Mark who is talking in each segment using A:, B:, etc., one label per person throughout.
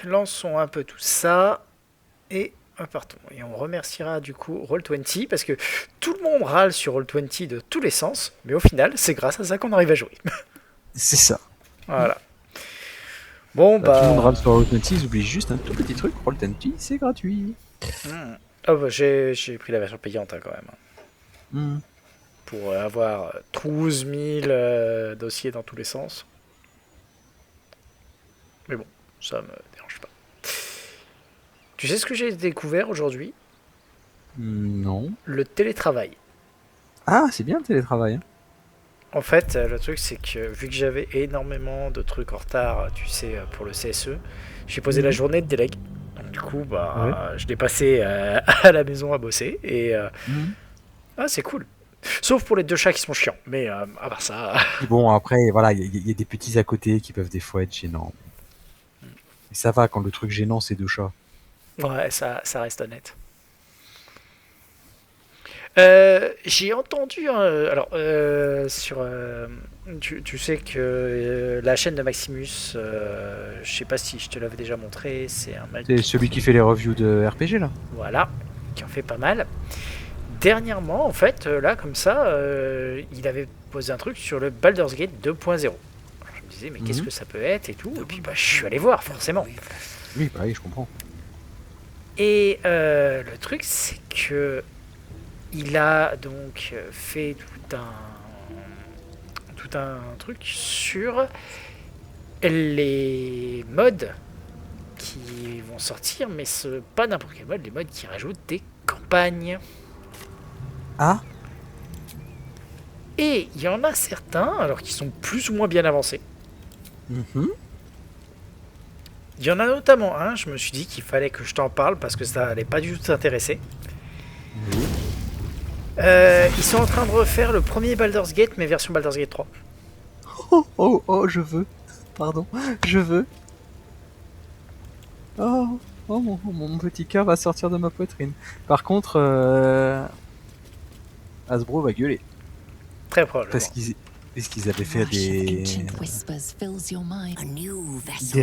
A: lançons un peu tout ça et partons. Et on remerciera du coup Roll20 parce que tout le monde râle sur Roll20 de tous les sens, mais au final, c'est grâce à ça qu'on arrive à jouer.
B: C'est ça.
A: Voilà. Bon,
B: Tout le monde râle
A: bah.
B: sur Roll20, ils oublient juste un tout petit truc. Roll20, c'est gratuit.
A: Oh, bah, j'ai pris la version payante quand même.
B: Hmm.
A: Pour avoir 12 000 dossiers dans tous les sens. Mais bon, ça me dérange pas. Tu sais ce que j'ai découvert aujourd'hui?
B: Non.
A: Le télétravail.
B: Ah, c'est bien le télétravail. Hein.
A: En fait, le truc, c'est que vu que j'avais énormément de trucs en retard, tu sais, pour le CSE, j'ai posé la journée de délègue. Donc, du coup,
B: Ouais.
A: je l'ai passé à la maison à bosser. Et c'est cool. Sauf pour les deux chats qui sont chiants. Mais à part ça.
B: Et bon, après, voilà, il y a des petits à côté qui peuvent des fois être gênants. Mais ça va quand le truc gênant, c'est deux chats.
A: Ouais, ça reste honnête. J'ai entendu, sur, tu sais que la chaîne de Maximus, je sais pas si je te l'avais déjà montré, c'est un mec
B: C'est celui qui fait les reviews de RPG, là.
A: voilà, qui en fait pas mal. Dernièrement, en fait, là comme ça, il avait posé un truc sur le Baldur's Gate 2.0. Je me disais mais qu'est-ce que ça peut être et tout, et puis je suis allé voir forcément.
B: Oui, bah oui, je comprends.
A: Et le truc c'est que il a donc fait tout un truc sur les mods qui vont sortir, mais pas n'importe quel mode, les mods qui rajoutent des campagnes.
B: Ah.
A: Et il y en a certains, alors qui sont plus ou moins bien avancés. Il y en a notamment un, je me suis dit qu'il fallait que je t'en parle parce que ça allait pas du tout t'intéresser.
B: Oui.
A: Ils sont en train de refaire le premier Baldur's Gate, mais version Baldur's Gate 3.
B: Oh, je veux. Pardon, je veux. Mon petit cœur va sortir de ma poitrine. Par contre, Hasbro va gueuler.
A: Très probablement.
B: Parce qu'ils avaient fait des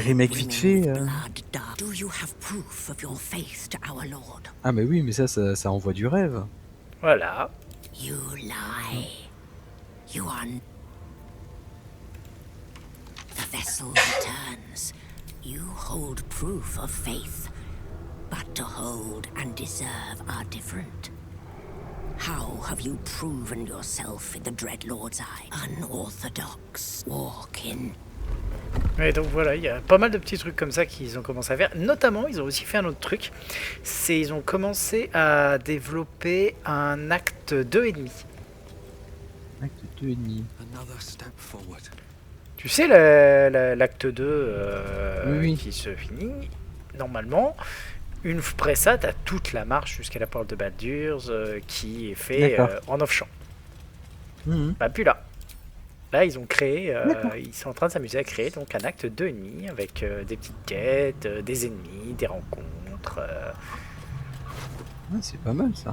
B: remakes vite fait. Ah mais oui, mais ça envoie du rêve.
A: Voilà.
C: You lie. You are. The vessel returns. You hold proof of faith. But to hold and deserve are different. How have you proven yourself in the Dreadlord's eye? Unorthodox. Walk-in.
A: Et donc voilà, il y a pas mal de petits trucs comme ça qu'ils ont commencé à faire. Notamment, ils ont aussi fait un autre truc. C'est ils ont commencé à développer un acte 2,5.
B: Acte 2,5.
A: Tu sais, l'acte 2
B: Oui.
A: qui se finit, normalement, une après ça, t'as toute la marche jusqu'à la porte de Baldur's qui est fait en off-champ. Bah, plus là. Là, ils ont créé, ils sont en train de s'amuser à créer donc un acte 2,5 avec des petites quêtes, des ennemis, des rencontres.
B: C'est pas mal ça.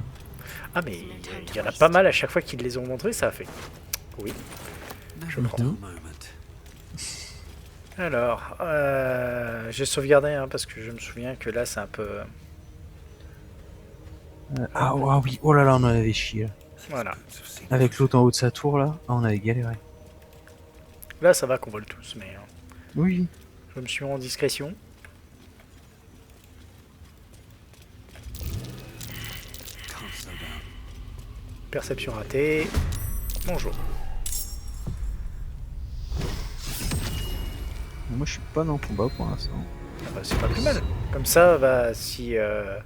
A: Ah, mais il y en a pas mal à chaque fois qu'ils les ont montrés, ça a fait. Oui, je prends. Alors, j'ai sauvegardé parce que je me souviens que là, c'est un peu.
B: Oui, oh là là, on en avait chié.
A: Voilà.
B: Avec l'autre en haut de sa tour là, on avait galéré.
A: Là, ça va qu'on vole tous, mais.
B: Oui.
A: Je me suis mis en discrétion. Perception ratée. Bonjour.
B: Moi je suis pas dans le combat pour l'instant.
A: Ah bah, c'est pas plus mal. Comme ça, bah, si.
B: Alors,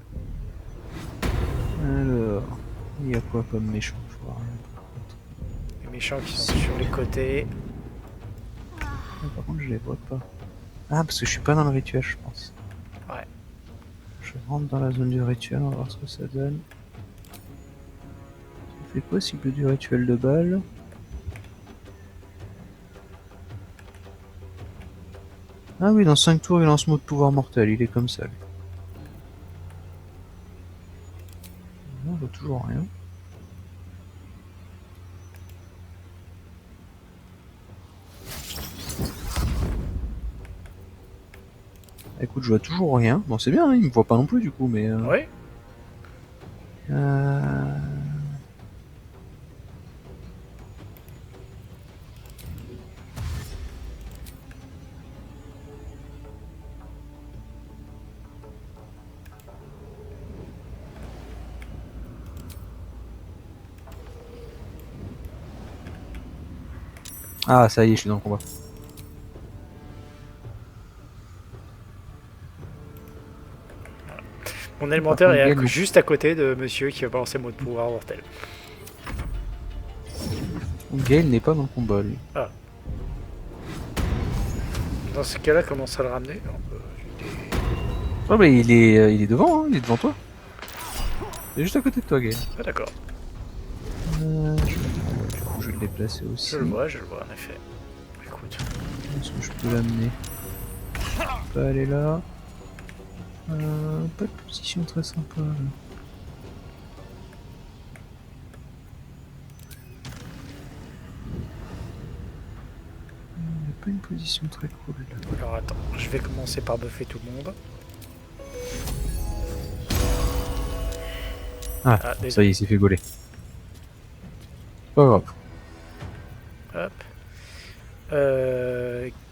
B: il y a quoi comme méchant? Je vois rien.
A: Les méchants qui sont sur les côtés.
B: Par contre, je les vois pas. Ah, parce que je suis pas dans le rituel, je pense.
A: Ouais.
B: Je rentre dans la zone du rituel, on va voir ce que ça donne. Ça fait quoi, cible du rituel de balle? Ah oui, dans 5 tours, il lance mot de pouvoir mortel, il est comme ça, lui. On voit toujours rien. Écoute, je vois toujours rien. Bon, c'est bien, hein, il me voit pas non plus du coup, mais...
A: Oui.
B: Ah, ça y est, je suis dans le combat.
A: Mon élémentaire
B: contre,
A: est
B: Gale,
A: juste à côté de monsieur qui va balancer mot de pouvoir mortel.
B: Gale n'est pas dans le combat, lui.
A: Ah. Dans ce cas-là, comment ça le ramener?
B: Oh, mais il est devant, hein, il est devant toi. Il est juste à côté de toi, Gale.
A: Ah d'accord.
B: Du coup, je vais le déplacer aussi.
A: Je le vois en effet. Écoute.
B: Est-ce que je peux l'amener? Je peux aller là. Pas de position très sympa. Là. Il n'y a pas une position très cool là.
A: Alors attends, je vais commencer par buffer tout le monde.
B: Ah, ça y est, il s'est fait gauler. Pas grave.
A: Hop.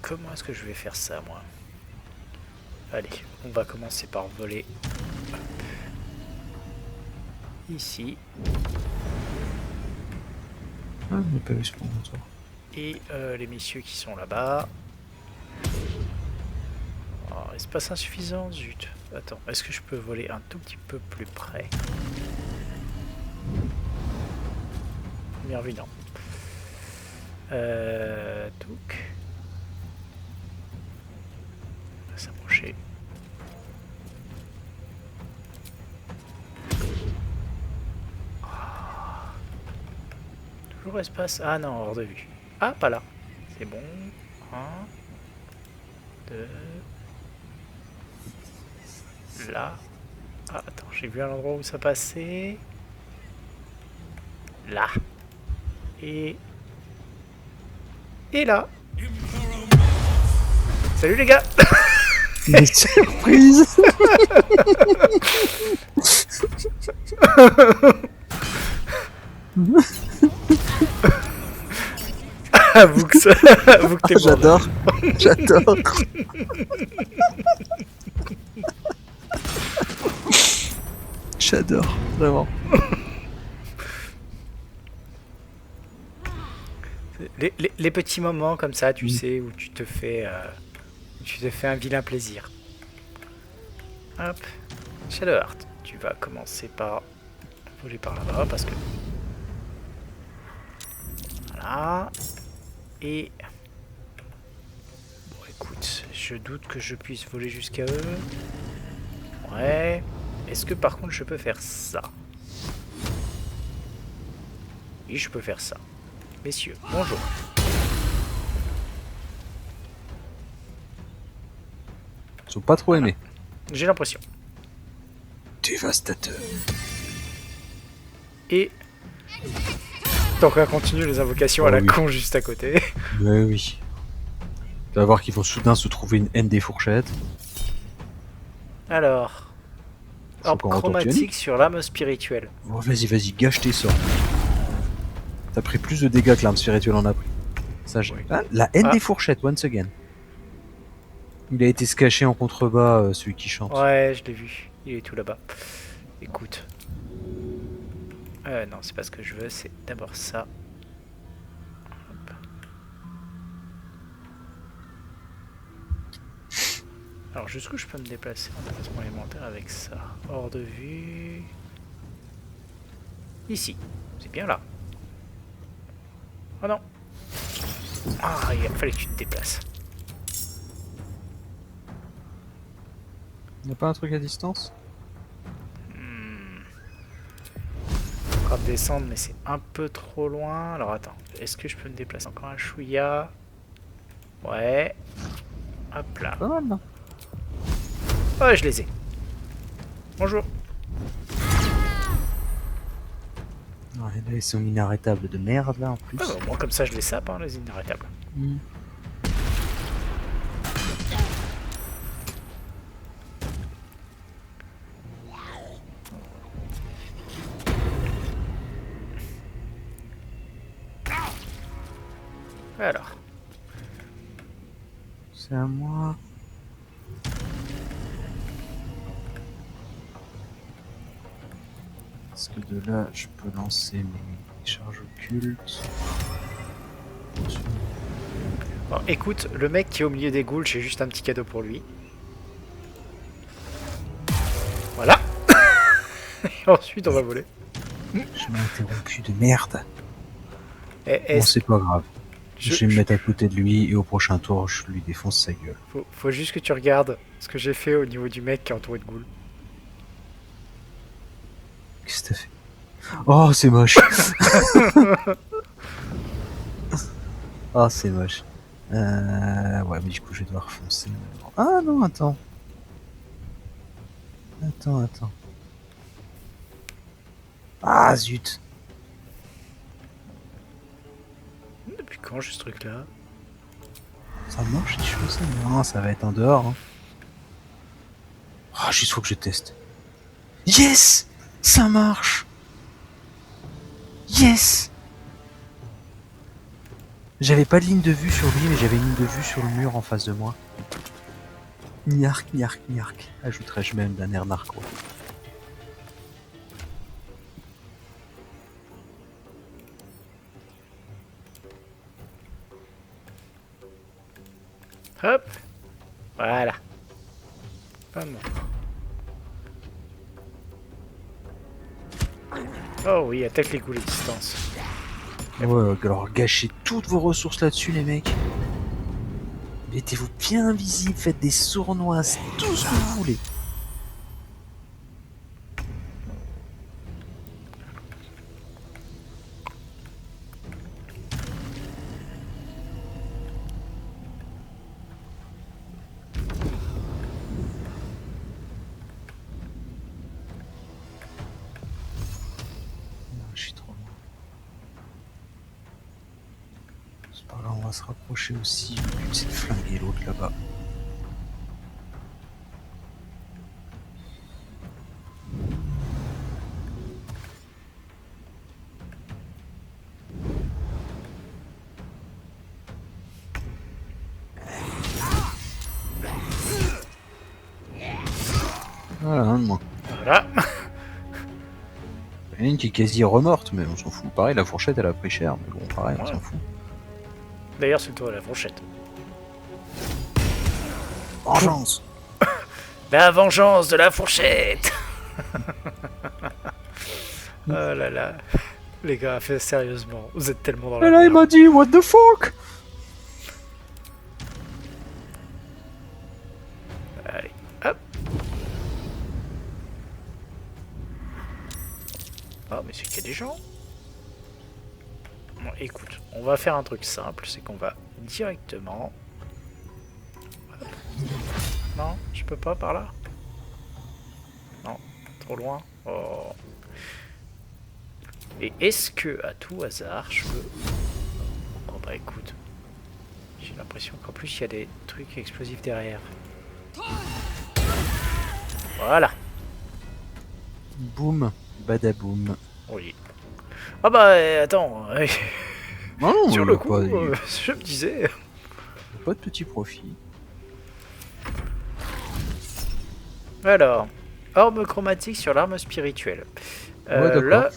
A: Comment est-ce que je vais faire ça, moi? Allez, on va commencer par voler. Hop. Ici.
B: Ah, je n'ai pas vu ce point de
A: Et les messieurs qui sont là-bas. Oh, espace insuffisant, zut. Attends, est-ce que je peux voler un tout petit peu plus près? Bien vu, non. Donc. On va s'approcher. Toujours espace. Ah non, hors de vue. Ah, pas là. C'est bon. 1, 2. Là. Ah, attends, j'ai vu un endroit où ça passait. Là. Et là. Salut les gars.
B: Des surprises.
A: Avoue que t'es mort.
B: J'adore. J'adore. J'adore, vraiment.
A: Les petits moments comme ça, tu sais, où tu te fais un vilain plaisir. Hop. Shadowheart, tu vas commencer par voler par là-bas parce que... Voilà. Et... Bon, écoute, je doute que je puisse voler jusqu'à eux. Ouais. Est-ce que par contre je peux faire ça? Oui, je peux faire ça. Messieurs, bonjour.
B: Ils sont pas trop aimés.
A: J'ai l'impression.
B: Dévastateur.
A: Et... Donc on continue les invocations à la con juste à côté.
B: Mais oui. Tu vas voir qu'ils vont soudain se trouver une haine des fourchettes.
A: Alors... Orbe chromatique sur l'âme spirituelle.
B: Oh, vas-y, gâche tes sorts. T'as pris plus de dégâts que l'arme spirituelle en a pris. Ça, oui. Ah, la haine des fourchettes, once again. Il a été se cacher en contrebas, celui qui chante.
A: Ouais, je l'ai vu. Il est tout là-bas. Écoute. Non, c'est pas ce que je veux, c'est d'abord ça. Hop. Alors, jusqu'où je peux me déplacer en déplacement élémentaire avec ça? Hors de vue. Ici. C'est bien là. Oh non. Ah, il fallait que tu te déplaces.
B: Y'a pas un truc à distance?
A: On va descendre, mais c'est un peu trop loin. Alors attends, est-ce que je peux me déplacer encore un chouïa? Ouais. Hop là.
B: Pas mal, non?
A: Ouais, je les ai. Bonjour.
B: Ouais, là, ils sont inarrêtables de merde, là, en plus.
A: Ouais, bah, au moins, comme ça, je les sape, hein, les inarrêtables. Alors.
B: C'est à moi. Est-ce que de là, je peux lancer mes charges occultes?
A: Bon, écoute, le mec qui est au milieu des ghouls, j'ai juste un petit cadeau pour lui. Voilà. Et ensuite, on va voler.
B: Je m'ai interrompu de merde.
A: Et,
B: bon, c'est pas grave. Je vais me mettre à côté de lui et au prochain tour, je lui défonce sa gueule.
A: Faut juste que tu regardes ce que j'ai fait au niveau du mec qui est entouré de ghouls.
B: Qu'est-ce que t'as fait? Oh, c'est moche. Oh, c'est moche. Ouais, mais du coup, je vais devoir foncer. Ah non, attends. Attends. Ah, zut.
A: Depuis quand j'ai ce truc-là?
B: Ça marche si je fais ça? Non, ça va être en dehors. Hein. Ah, juste faut que je teste. Yes! Ça marche! Yes! J'avais pas de ligne de vue sur lui, mais j'avais une ligne de vue sur le mur en face de moi. Niark. Ajouterais-je même d'un air narco.
A: Hop. Voilà. Pas bon. Oh oui, attaque les ghouls à distance.
B: Ouais, alors gâchez toutes vos ressources là-dessus, les mecs. Mettez-vous bien invisible, faites des sournoises, tout ce que vous voulez. Non, je suis trop loin. C'est pas grave, on va se rapprocher aussi. Le but c'est de flinguer l'autre là-bas. Voilà, un de moins.
A: Voilà.
B: Il y en a une qui est quasi remorte, mais on s'en fout. Pareil, la fourchette elle a pris cher, mais bon, pareil, on s'en fout.
A: D'ailleurs, c'est le tour de la fourchette.
B: Vengeance!
A: La vengeance de la fourchette. Oh là là. Les gars, fait sérieusement, vous êtes tellement dans la
B: Et là, il
A: merde.
B: m'a dit, what the fuck?
A: Allez, hop. Ah, mais c'est qu'il y a des gens. Bon, écoute, on va faire un truc simple, c'est qu'on va directement... Hop. Non, je peux pas par là. Non, trop loin. Oh. Et est-ce que, à tout hasard, je peux... Oh bah écoute, j'ai l'impression qu'en plus il y a des trucs explosifs derrière. Voilà.
B: Boum, badaboum.
A: Oui. Ah bah attends,
B: Non,
A: sur
B: il
A: le
B: a
A: coup,
B: pas,
A: je me disais...
B: pas de petit profit.
A: Alors, orbe chromatique sur l'arme spirituelle.
B: Ouais, d'accord.
A: Là,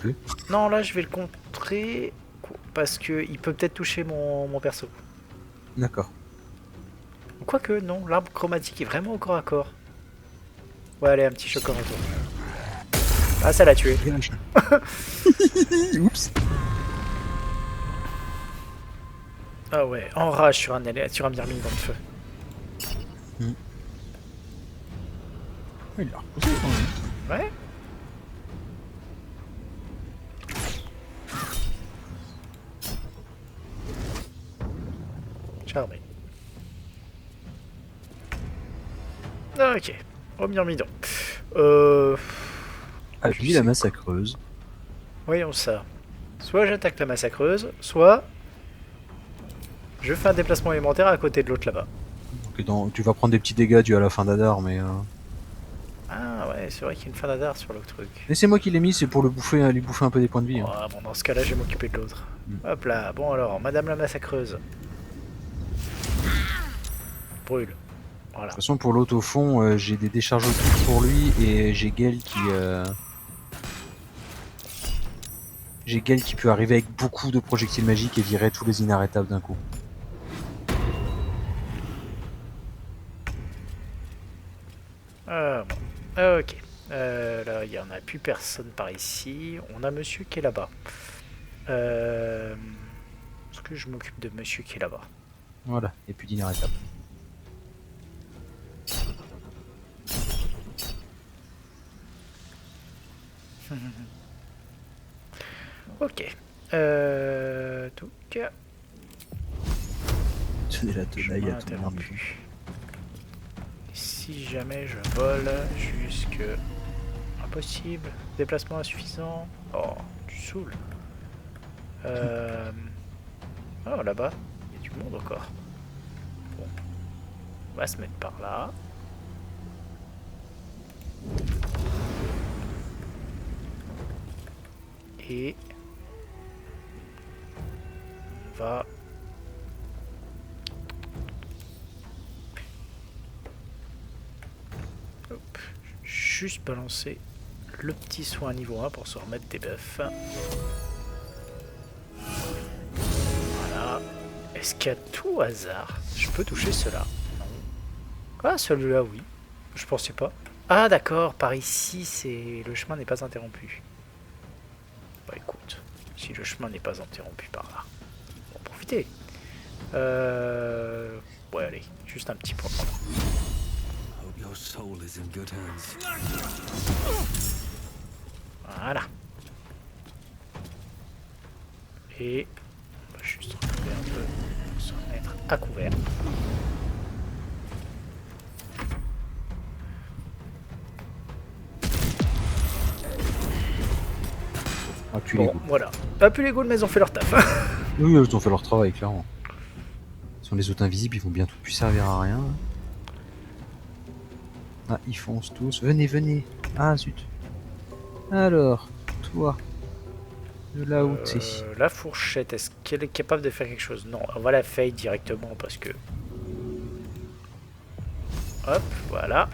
A: non, là je vais le contrer parce que il peut peut-être toucher mon perso.
B: D'accord.
A: Quoique, non, l'arme chromatique est vraiment au corps à corps. Ouais, allez, un petit choc en retour. Ah, ça l'a tué.
B: Oups.
A: Ah ouais, enrage sur un myrmille dans le feu.
B: Il a repoussé quand même.
A: Ouais. Charmé. Ok, au myrmidon.
B: Ah, lui, la massacreuse.
A: Voyons ça. Soit j'attaque la massacreuse, soit je fais un déplacement élémentaire à côté de l'autre là-bas.
B: Donc, tu vas prendre des petits dégâts dus à la fin d'Adar, mais...
A: Ah ouais, c'est vrai qu'il y a une fin d'Adar sur le truc.
B: Mais c'est moi qui l'ai mis, c'est pour lui bouffer un peu des points de vie. Hein.
A: Oh, bon, dans ce cas-là, je vais m'occuper de l'autre. Hop là, bon alors, Madame la massacreuse. brûle. Voilà.
B: De toute façon, pour l'autofond, j'ai des décharges autour pour lui et j'ai Gale qui... J'ai Gale qui peut arriver avec beaucoup de projectiles magiques et virer tous les inarrêtables d'un coup.
A: Bon. Ok. Là, il n'y en a plus personne par ici. On a monsieur qui est là-bas. Est-ce que je m'occupe de monsieur qui est là-bas?
B: Voilà, il n'y a plus d'inarrêtables.
A: Ok. Donc...
B: Tenez la tenaille à tout le monde.
A: interrompu. Si jamais je vole jusque... Impossible. Déplacement insuffisant. Oh, tu saoules. Oh, là-bas, il y a du monde encore. Bon. On va se mettre par là. Et... on va... hop, juste balancer le petit soin niveau 1 pour se remettre des buffs. Voilà. Est-ce qu'à tout hasard, je peux toucher cela? Non. Ah, celui-là, oui. Je pensais pas. Ah, d'accord, par ici, c'est le chemin n'est pas interrompu. Bah écoute, si le chemin n'est pas interrompu par là, on va profiter. Ouais, allez, juste un petit point. Voilà. Et on va juste reculer un peu, se remettre à couvert.
B: Ah, puis
A: Bon,
B: les ghouls.
A: voilà. Pas plus les ghouls, mais ils ont fait leur taf.
B: Oui, ils ont fait leur travail, clairement. Ce sont les autres invisibles, ils vont bientôt plus servir à rien. Ah, ils foncent tous. Venez, venez. Ah, zut. Alors, toi. De là où t'es.
A: La fourchette, est-ce qu'elle est capable de faire quelque chose? Non, on va la fade directement parce que... Hop, voilà.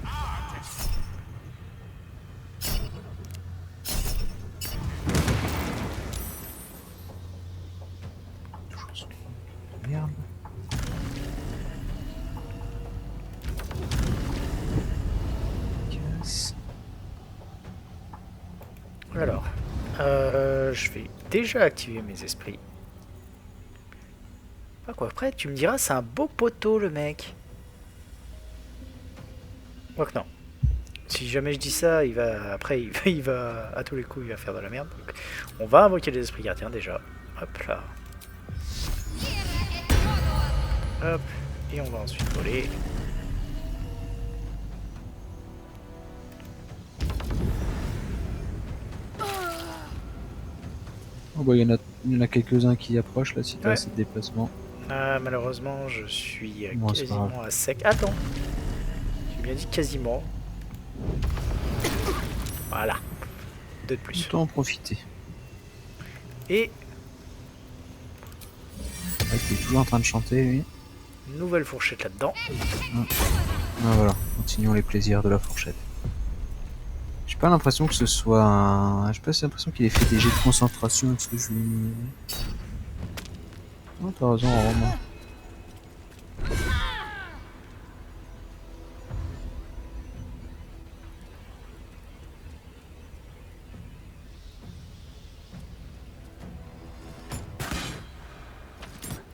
B: Merde. Casse.
A: Alors, je vais déjà activer mes esprits. Ah quoi, après, tu me diras, c'est un beau poteau, le mec. Quoique non. Si jamais je dis ça, il va après, il va à tous les coups, il va faire de la merde. Donc, on va invoquer les esprits gardiens déjà. Hop là. Hop. Et on va ensuite voler.
B: Oh bah, il y en a quelques-uns qui approchent là si t'as
A: Ouais.
B: assez de déplacement.
A: Ah, malheureusement, je suis
B: Bon, c'est pas
A: quasiment
B: grave.
A: à sec. Attends. J'ai bien dit quasiment. Voilà. Deux de plus.
B: Autant en profiter.
A: Et
B: Ah, il est toujours en train de chanter lui.
A: nouvelle fourchette là-dedans.
B: Ah voilà, continuons les plaisirs de la fourchette. J'ai pas l'impression que ce soit un... J'ai pas l'impression qu'il ait fait des jets de concentration parce que je lui... Non, t'as raison, Romain.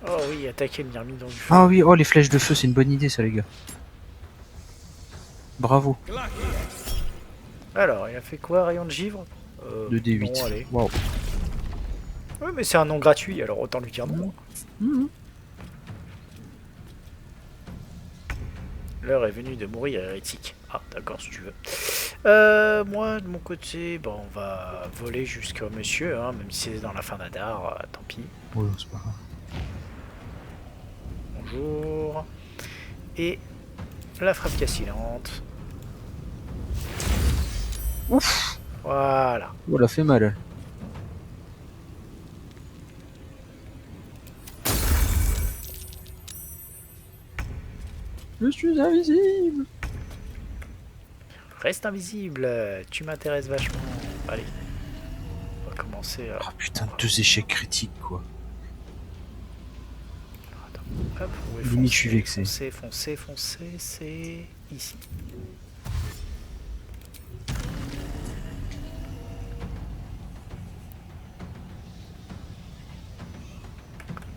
A: Oh oui, attaquer le Myrmidon du feu.
B: Ah oui, oh les flèches de feu, c'est une bonne idée ça les gars. Bravo.
A: Alors, il a fait quoi, rayon de givre
B: 2d8.
A: Non, allez.
B: Waouh.
A: Ouais, mais c'est un nom gratuit, alors autant lui dire non. L'heure est venue de mourir hérétique. Ah, d'accord, si tu veux. Moi, de mon côté, bon, on va voler jusqu'au monsieur, hein, même si c'est dans la fin d'Adar, tant pis.
B: Ouais, c'est pas grave.
A: Bonjour. Et la frappe cassilante.
B: Ouf.
A: Voilà.
B: Oh, elle a fait mal. Je suis invisible.
A: Reste invisible, tu m'intéresses vachement. Allez, on va commencer.
B: Oh putain, 2 échecs critiques quoi.
A: Attends, hop, où est
B: Limite, je suis vexé.
A: Foncez, c'est ici.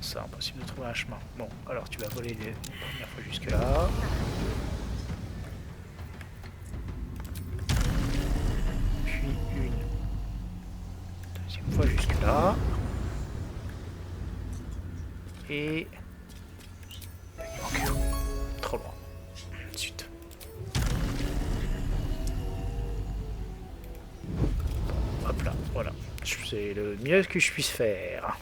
A: C'est impossible de trouver un chemin. Bon, alors tu vas voler une première fois jusque là. Puis une deuxième fois jusque là. Et... trop loin. Ensuite. Hop là, voilà. C'est le mieux que je puisse faire.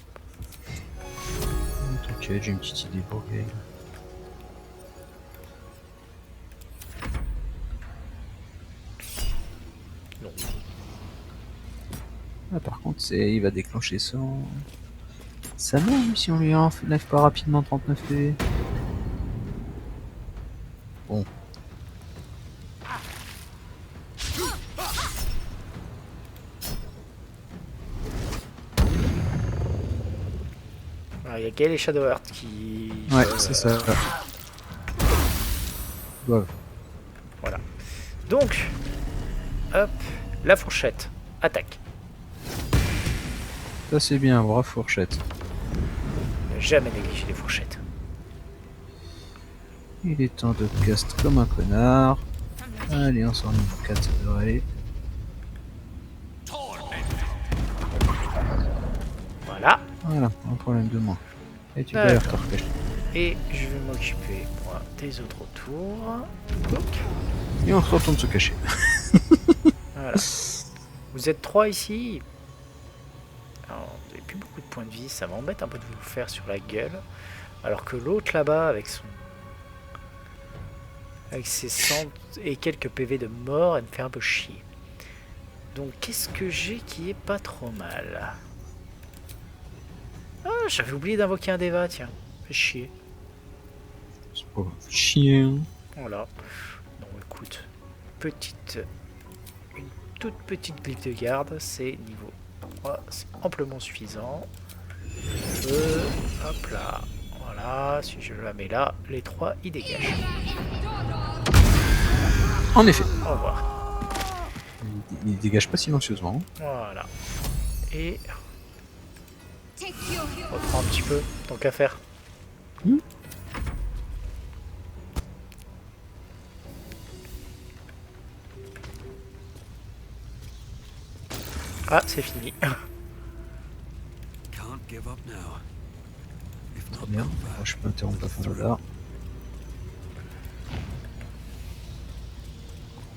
B: Ok, j'ai une petite idée pour Gaël.
A: Non.
B: Ah, par contre, il va déclencher son... Ça même si on lui enlève pas rapidement 39 PV. Bon.
A: Il y a Gale et Shadowheart qui...
B: Ouais, c'est ça. Ouais.
A: Voilà. Donc, hop, la fourchette. Attaque.
B: Ça c'est bien, bravo fourchette.
A: Ne jamais négliger les fourchettes.
B: Il est temps de cast comme un connard. Allez, on sort niveau 4, ça devrait aller.
A: Voilà.
B: Voilà, un problème de moins. Et tu peux
A: D'accord.
B: recacher.
A: Et je vais m'occuper, moi, des autres autour. Donc,
B: Et on se retourne se cacher.
A: voilà. Vous êtes 3 ici. Alors, vous n'avez plus beaucoup de points de vie. Ça m'embête un peu de vous le faire sur la gueule. Alors que l'autre là-bas, avec ses 100 et quelques PV de mort, elle me fait un peu chier. Donc, qu'est-ce que j'ai qui est pas trop mal? Ah, j'avais oublié d'invoquer un Deva, tiens. Fait chier.
B: C'est pas chien.
A: Voilà. Non, écoute. Une toute petite glyphe de garde, c'est niveau 3, c'est amplement suffisant. Hop là. Voilà, si je la mets là, les 3 ils dégagent.
B: En effet.
A: Au revoir.
B: Il dégage pas silencieusement.
A: Voilà. Et... on reprend un petit peu, tant qu'à faire. Ah, c'est fini.
B: Très bien. Alors, je peux interrompre la fin là.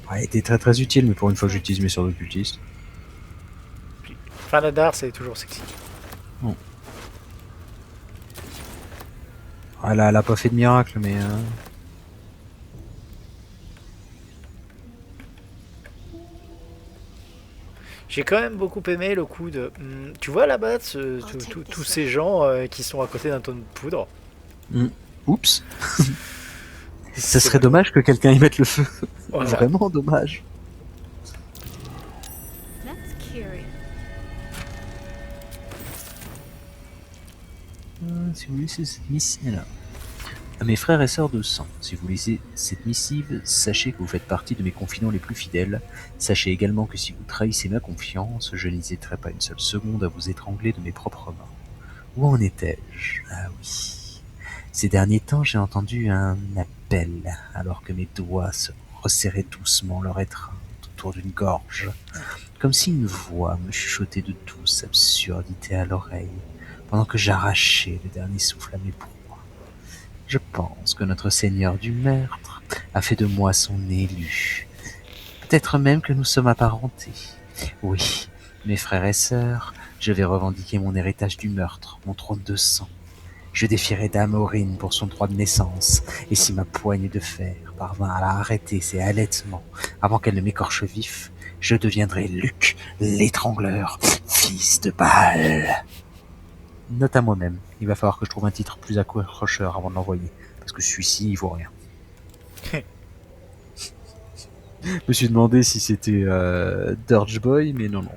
B: Ah, il était très très utile, mais pour une fois que j'utilise mes sorts d'occultiste.
A: Fanadar, c'est toujours sexy.
B: Bon. Ah, elle a pas fait de miracle, mais...
A: J'ai quand même beaucoup aimé le coup de... tu vois là-bas, tous ces gens qui sont à côté d'un tonneau de poudre.
B: Oups. Ça serait dommage que quelqu'un y mette le feu.
A: Voilà.
B: Vraiment dommage. Si vous laissez cette missive... À mes frères et sœurs de sang, si vous lisez cette missive, sachez que vous faites partie de mes confidents les plus fidèles. Sachez également que si vous trahissez ma confiance, je n'hésiterai pas une seule seconde à vous étrangler de mes propres mains. Où en étais-je? Ah oui. Ces derniers temps, j'ai entendu un appel, alors que mes doigts se resserraient doucement leur étreinte autour d'une gorge, comme si une voix me chuchotait de douces absurdités à l'oreille, pendant que j'arrachais le dernier souffle à mes proies. Je pense que notre Seigneur du meurtre a fait de moi son élu. Peut-être même que nous sommes apparentés. Oui, mes frères et sœurs, je vais revendiquer mon héritage du meurtre, mon trône de sang. Je défierai Dame Aurine pour son droit de naissance, et si ma poignée de fer parvint à arrêter ses halètements avant qu'elle ne m'écorche vif, je deviendrai Luc, l'étrangleur, fils de Baal. Note à moi-même, il va falloir que je trouve un titre plus accrocheur avant de l'envoyer, parce que celui-ci il vaut rien. Je me suis demandé si c'était Dirge Boy, mais non, non.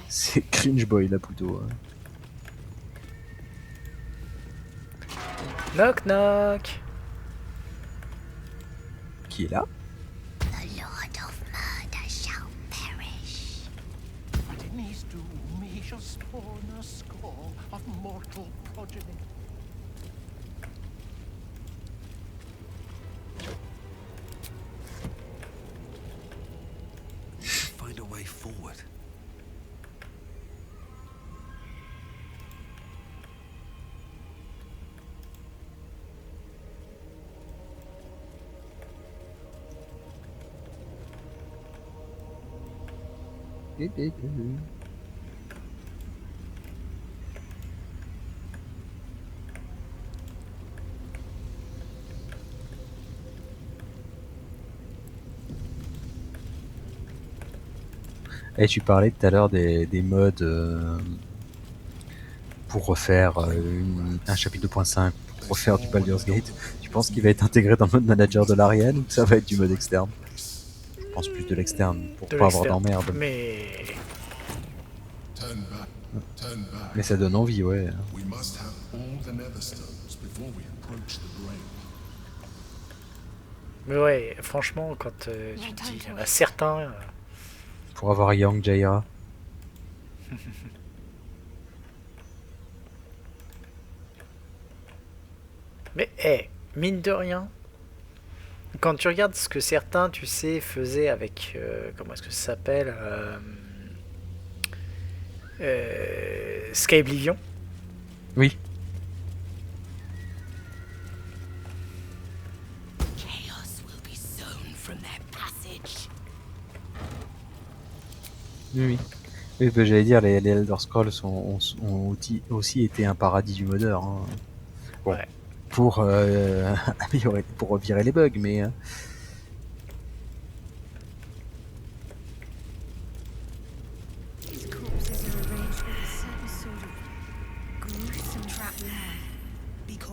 B: C'est Cringe Boy là plutôt.
A: Knock knock.
B: Qui est là?
C: The Lord of Murder shall perish.
D: But in his doom he shall spawn a score of mortal progeny.
E: Find a way forward.
B: Et tu parlais tout à l'heure des modes pour refaire un chapitre 2.5, pour refaire du Baldur's Gate. Tu penses qu'il va être intégré dans le mode manager de l'Ariane ou que ça va être du mode externe? Je pense plus de l'externe pour pas avoir d'emmerde. Mais ça donne envie, ouais.
A: Mais ouais, franchement, quand tu te dis, il y en a certains...
B: Pour avoir Young Jaira.
A: Mais, mine de rien, quand tu regardes ce que certains, tu sais, faisaient avec... comment est-ce que ça s'appelle Skyblivion.
B: Oui. Oui. Oui, bah, j'allais dire, les Elder Scrolls ont aussi été un paradis du modeur. Hein. Bon, ouais. Pour améliorer, pour virer les bugs, mais...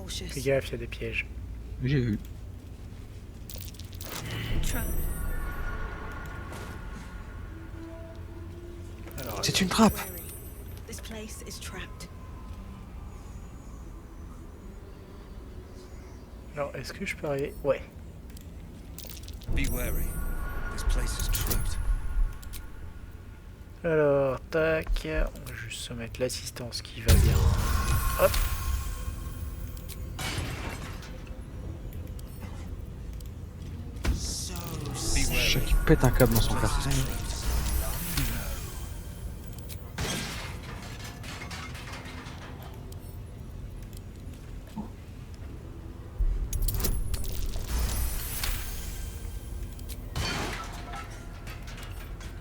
A: Fais gaffe, il y a des pièges.
B: J'ai vu. C'est une trappe.
A: Alors, est-ce que je peux arriver? Ouais.
E: Be wary. This place is trapped.
A: Alors, tac. On va juste se mettre l'assistance qui va bien. Hop.
B: Qui pète un câble dans son carton.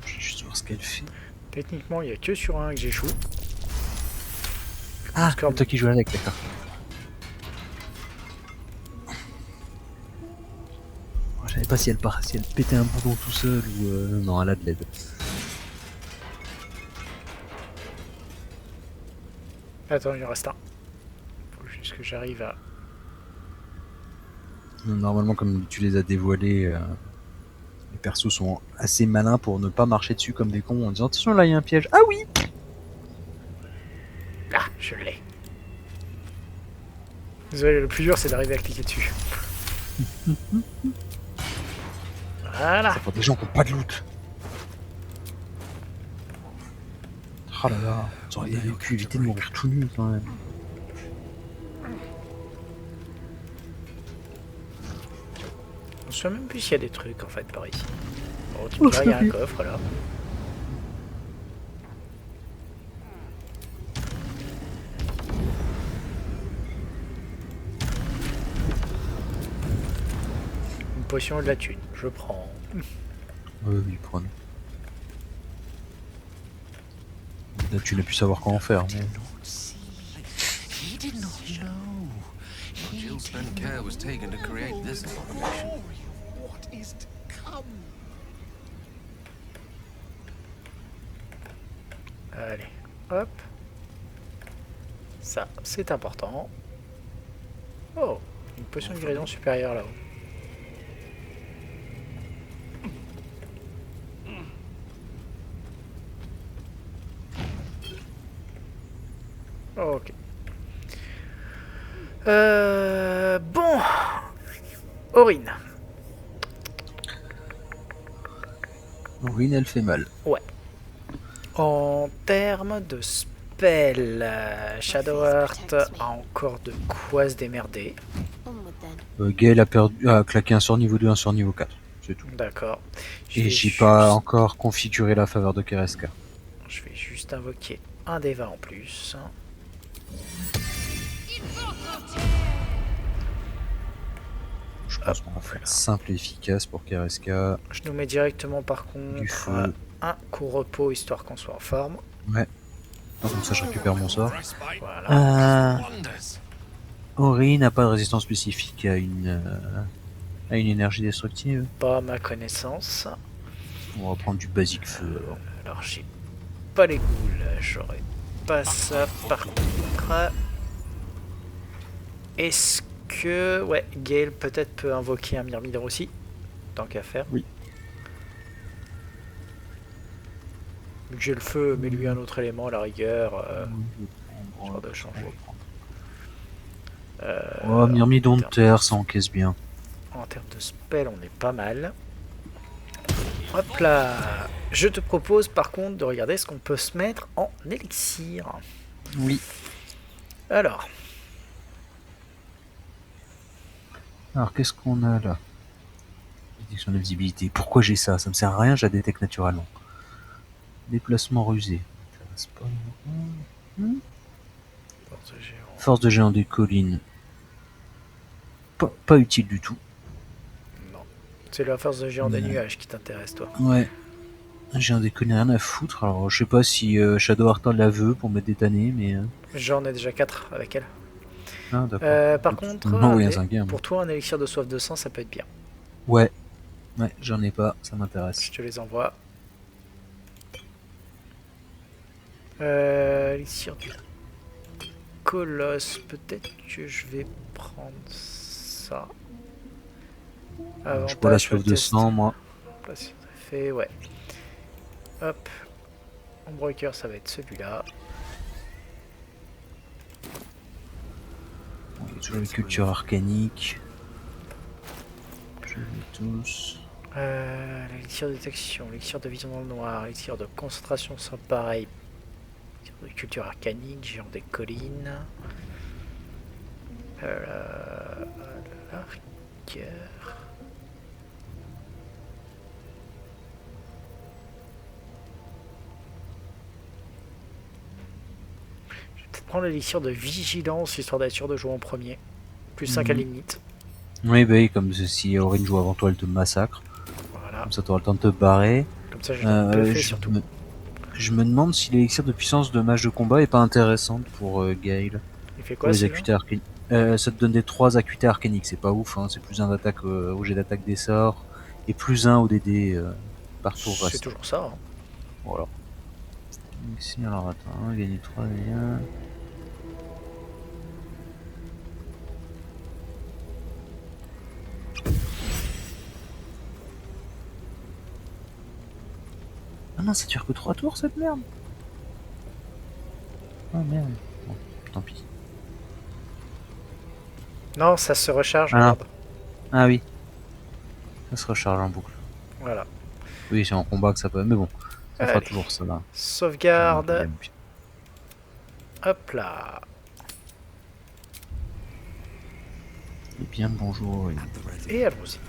B: Je vais juste voir ce qu'elle fait.
A: Techniquement, il n'y a que sur un que j'échoue.
B: Ah, c'est toi qui joues avec, d'accord. Je savais pas si elle pétait un boulon tout seul ou... non, elle a de l'aide.
A: Attends, il en reste un. Faut juste que j'arrive à...
B: Normalement, comme tu les as dévoilés, les persos sont assez malins pour ne pas marcher dessus comme des cons en disant attention, là il y a un piège. Ah oui!
A: Ah, je l'ai. Désolé, le plus dur c'est d'arriver à cliquer dessus. Voilà.
B: C'est pour des gens qui n'ont pas de loot. Oh là là, ils auraient pu éviter de mourir tout nu quand même.
A: On se souvient même plus s'il y a des trucs en fait par ici. Bon, tu me diras, il y a un coffre là. Une potion et de la thune, je prends.
B: Oui, prenez. Là, tu n'as pu savoir quoi en faire. Mais...
E: Care was taken to create this abomination.
D: What is to come?
A: Allez, hop. Ça, c'est important. Oh, une potion de guérison supérieure là-haut. Ok. Bon. Aurine.
B: Aurine, elle fait mal.
A: Ouais. En termes de spell, Shadowheart a encore de quoi se démerder.
B: Gale a claqué un sort niveau 2, un sort niveau 4. C'est tout.
A: D'accord.
B: Et j'ai pas encore configuré la faveur de Kereska.
A: Je vais juste invoquer un des 20 en plus.
B: Je pense qu'on va faire simple et efficace pour Kereska.
A: Je nous mets directement par contre
B: Du feu.
A: un coup repos histoire qu'on soit en forme.
B: Ouais. Comme ça, je récupère mon sort.
A: Voilà.
B: Aurine n'a pas de résistance spécifique à une énergie destructive.
A: Pas à ma connaissance.
B: On va prendre du basique feu alors.
A: Alors j'ai pas les goules, j'aurais pas ça par contre. Est-ce que... Ouais, Gale peut-être peut invoquer un Myrmidon aussi, tant qu'à faire.
B: Oui.
A: Vu que j'ai le feu, mais lui un autre élément à la rigueur, genre de changer.
B: Myrmidon de terre, ça encaisse bien.
A: En termes de spell, on est pas mal. Hop là. Je te propose par contre de regarder ce qu'on peut se mettre en élixir.
B: Oui.
A: Alors,
B: qu'est-ce qu'on a là? Détection de visibilité. Pourquoi j'ai ça? Ça me sert à rien, je la détecte naturellement. Déplacement rusé. Force de géant des collines. Pas utile du tout.
A: non. C'est la force de géant des nuages qui t'intéresse, toi.
B: Ouais. Géant des collines, rien à foutre. Alors, je sais pas si Shadowheart la veut pour me détanner, mais.
A: J'en ai déjà 4 avec elle.
B: Ah, d'accord.
A: Par contre, pour toi, un élixir de soif de sang, ça peut être bien.
B: Ouais. Ouais, j'en ai pas, ça m'intéresse.
A: Je te les envoie. Élixir du colosse, peut-être que je vais prendre ça.
B: Je prends la soif de sang, moi.
A: Là, c'est fait, ouais. Hop. Ombreaker, ça va être celui-là.
B: Toujours une culture arcanique. Je vais tous.
A: L'élixir de détection, l'élixir de vision dans le noir, l'élixir de concentration sans pareil, l'élixir de culture arcanique, géant des collines. La rigueur. Je vais peut-être prendre l'élixir de vigilance histoire d'être sûr de jouer en premier. Plus 5 à limite.
B: Oui, bah oui, comme si Aurine joue avant toi, elle te massacre.
A: Voilà.
B: Comme ça, t'auras le temps de te barrer.
A: Comme ça, je l'ai bluffé surtout.
B: Je me demande si l'élixir de puissance de mage de combat est pas intéressante pour Gale.
A: Il fait quoi,
B: les acuités arcaniques. Ça te donne des 3 acuités arcaniques, c'est pas ouf, hein. C'est plus 1 d'attaque au jet d'attaque des sorts et plus 1 au DD par tour.
A: C'est toujours ça. Hein.
B: Voilà. Ici, alors attends, gagner 3 et 1. Ah non, ça dure que 3 tours cette merde. Oh merde. Bon, tant pis.
A: Non, ça se recharge.
B: Ah oui. Ça se recharge en boucle.
A: Voilà.
B: Oui, c'est en combat que ça peut. Mais bon, ça fera toujours ça là.
A: Sauvegarde. Hop là.
B: Et bien le bonjour.
A: Et allons-y.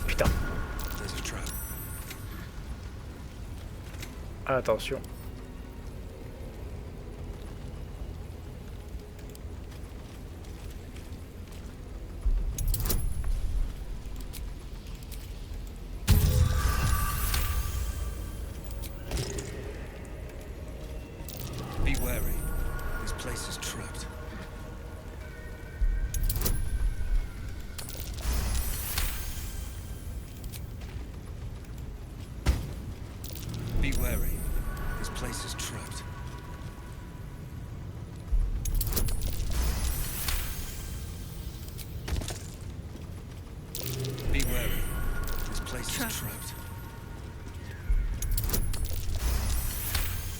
A: Putain. Attention.
E: Be wary. This place is trapped. Be wary. This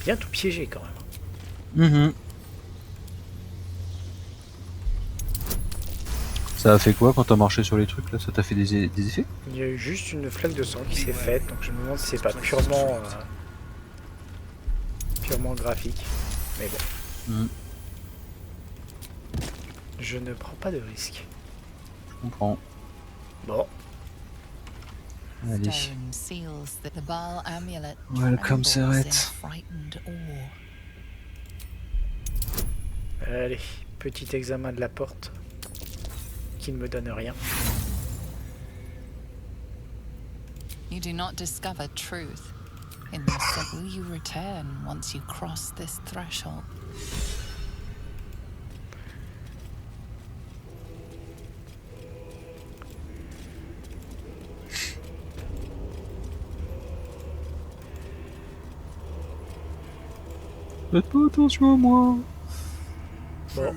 A: bien tout piégé quand même.
B: Mhm. Ça a fait quoi quand t'as marché sur les trucs là? Ça t'a fait des effets?
A: Il y a eu juste une flaque de sang qui s'est faite, donc je me demande si c'est pas purement graphique. Mais bon.
B: Mhm.
A: Je ne prends pas de risque.
B: Je comprends.
A: Bon.
B: Allez.
F: Stone seals the Baal amulet
B: Welcome,
F: trembles
B: Seret.
F: in frightened awe.
A: Allez, petit examen de la porte. Qui ne me donne rien.
F: You do not discover truth. In the Cebu you return once you cross this threshold.
B: Faites pas attention à moi.
A: Bon.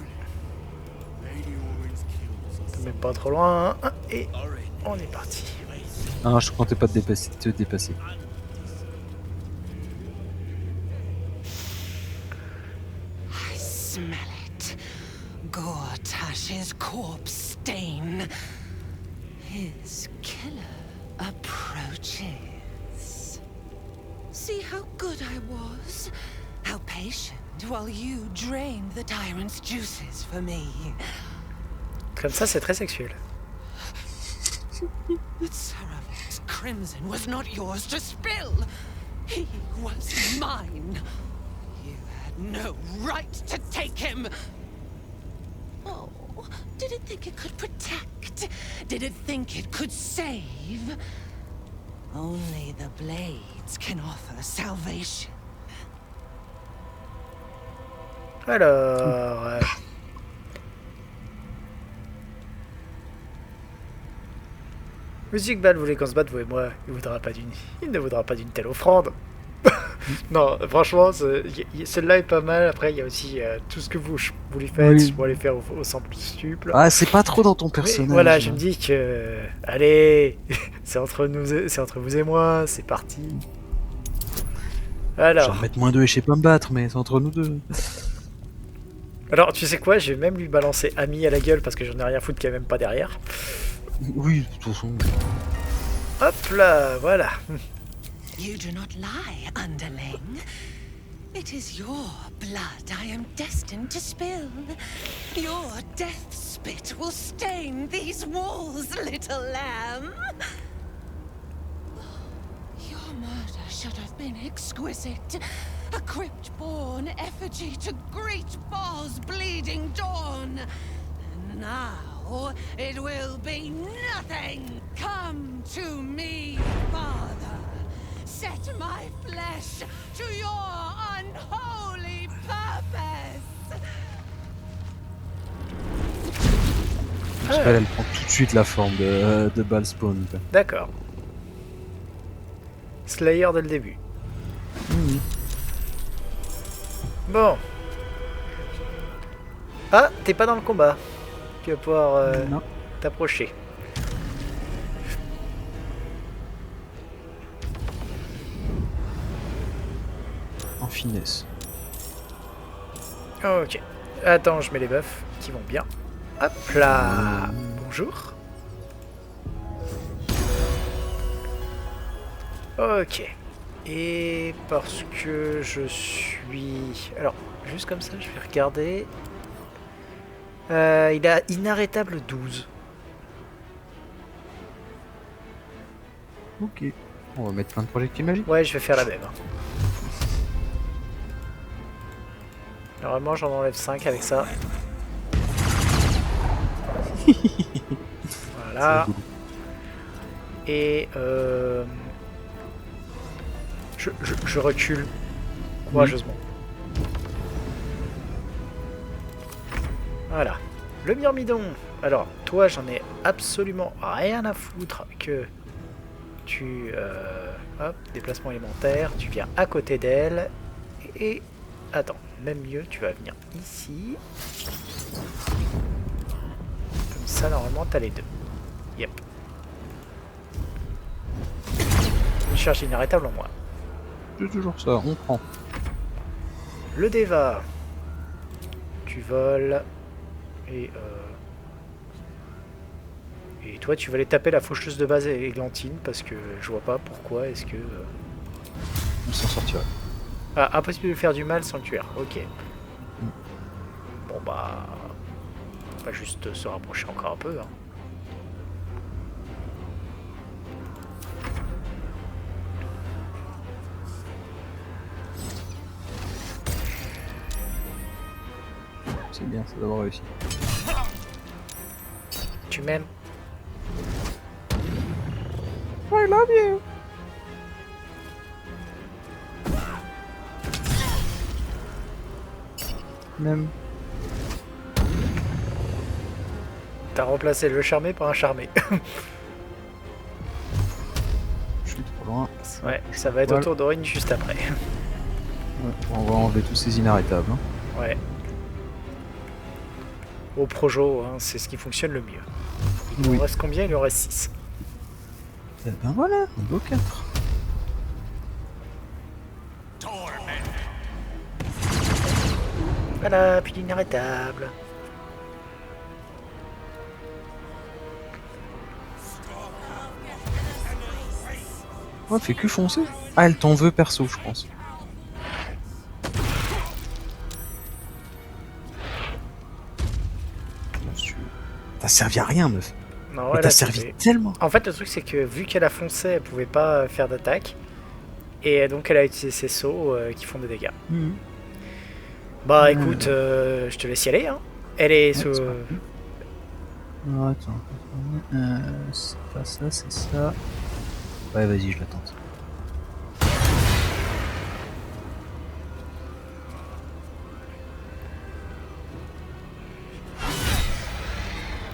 A: Même pas trop loin. Hein. Et on est parti.
B: Ah, je comptais pas te dépasser.
G: I smell it. Gortash's corpse stain. His killer approaches. See how good I was? How patient while you drained the tyrant's juices for me.
A: Comme ça, c'est très sexuel.
G: Saravik's crimson was not yours to spill. He was mine. You had no right to take him. Oh, did it think it could protect? Did it think it could save? Only the blades can offer salvation.
A: Alors... Monsieur Iqbal voulait qu'on se batte, vous et moi. Il ne voudra pas d'une telle offrande. Non, franchement, celle-là est pas mal. Après, il y a aussi tout ce que vous lui faites.
B: Oui.
A: Je pourrais les faire au centuple.
B: Ah, c'est pas trop dans ton personnage.
A: Mais voilà, je me dis que... Allez, c'est entre vous et moi, c'est parti.
B: Je vais
A: Alors,
B: remettre -2 et je sais pas me battre, mais c'est entre nous deux.
A: alors, tu sais quoi, je vais même lui balancer ami à la gueule parce que j'en ai rien à foutre qu'il n'y a même pas derrière.
B: Oui, de toute façon.
A: Hop là, voilà.
G: You do not lie, underling. It is your blood I am destined to spill. Your death spit will stain these walls, little lamb. Your murder should have been exquisite. A crypt-born effigy to greet Baal's bleeding dawn. And now it will be nothing. Come to me, Father. Set my flesh to your unholy purpose.
B: Elle prend tout de suite la forme de Baalspawn.
A: D'accord. Slayer dès le début. Bon. Ah, t'es pas dans le combat. Tu vas pouvoir t'approcher.
B: En finesse.
A: Ok. Attends, je mets les buffs qui vont bien. Hop là. Bonjour. Ok. Et parce que je suis... Alors, juste comme ça, je vais regarder. Il a inarrêtable 12.
B: Ok. On va mettre plein de projectiles magiques.
A: Ouais, je vais faire la même. Normalement, j'en enlève 5 avec ça. Voilà. Et je recule courageusement. Voilà. Le myrmidon. Alors, toi, j'en ai absolument rien à foutre que tu... hop, déplacement élémentaire. Tu viens à côté d'elle. Et... Attends, même mieux, tu vas venir ici. Comme ça, normalement, t'as les deux. Yep. Une charge inarrêtable en moins.
B: C'est toujours ça, on prend.
A: le Deva. Tu voles. Et toi, tu vas aller taper la faucheuse de base Églantine parce que je vois pas pourquoi est-ce que...
B: On s'en sortira.
A: Ah, impossible de faire du mal sans le tuer. Ok. Bon bah... On va juste se rapprocher encore un peu. Hein.
B: C'est bien, ça doit avoir réussi.
A: Tu m'aimes?
B: I love you. Même.
A: T'as remplacé le charmé par un charmé.
B: Je suis trop loin.
A: Ouais, ça va être
B: Voilà.
A: au tour d'Aurine juste après.
B: Ouais, on va enlever tous ces inarrêtables. Hein.
A: Ouais. Au Projo, hein, c'est ce qui fonctionne le mieux. Il
B: Oui.
A: en reste combien? Il en reste 6.
B: Et ben voilà, un beau 4.
A: Voilà, puis l'inarrêtable.
B: Ouais, fait que foncer. Ah, elle t'en veut perso, je pense. T'as servi à rien, meuf.
A: Non,
B: Mais
A: elle
B: t'as
A: a
B: servi
A: tué.
B: tellement.
A: En fait, le truc, c'est que vu qu'elle a foncé, elle pouvait pas faire d'attaque. Et donc, elle a utilisé ses sauts qui font des dégâts. Bah, écoute, je te laisse y aller. Hein. Elle est sous.
B: c'est pas Non, attends. C'est pas ça, c'est ça. Ouais, vas-y, je la tente.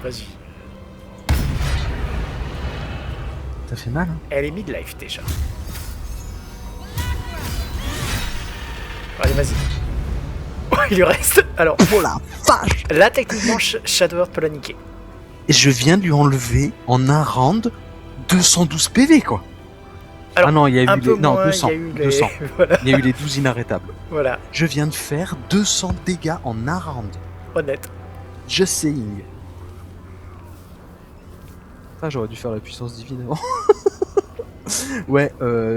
A: Vas-y.
B: T'as fait mal, hein?
A: Elle est midlife déjà. Allez, vas-y. Oh, il lui reste. Alors,
B: Oh la vache!
A: là, techniquement, Shadowheart peut la niquer.
B: Et je viens de lui enlever en un round 212 PV, quoi.
A: Alors,
B: ah non, il y a
A: un
B: eu
A: peu
B: les... Non,
A: moins,
B: 200.
A: il y a eu les...
B: 200.
A: voilà,
B: Il y a eu les 12 inarrêtables.
A: voilà,
B: Je viens de faire 200 dégâts en un round.
A: honnête.
B: Just saying. Ah, j'aurais dû faire la puissance divine avant. Ouais,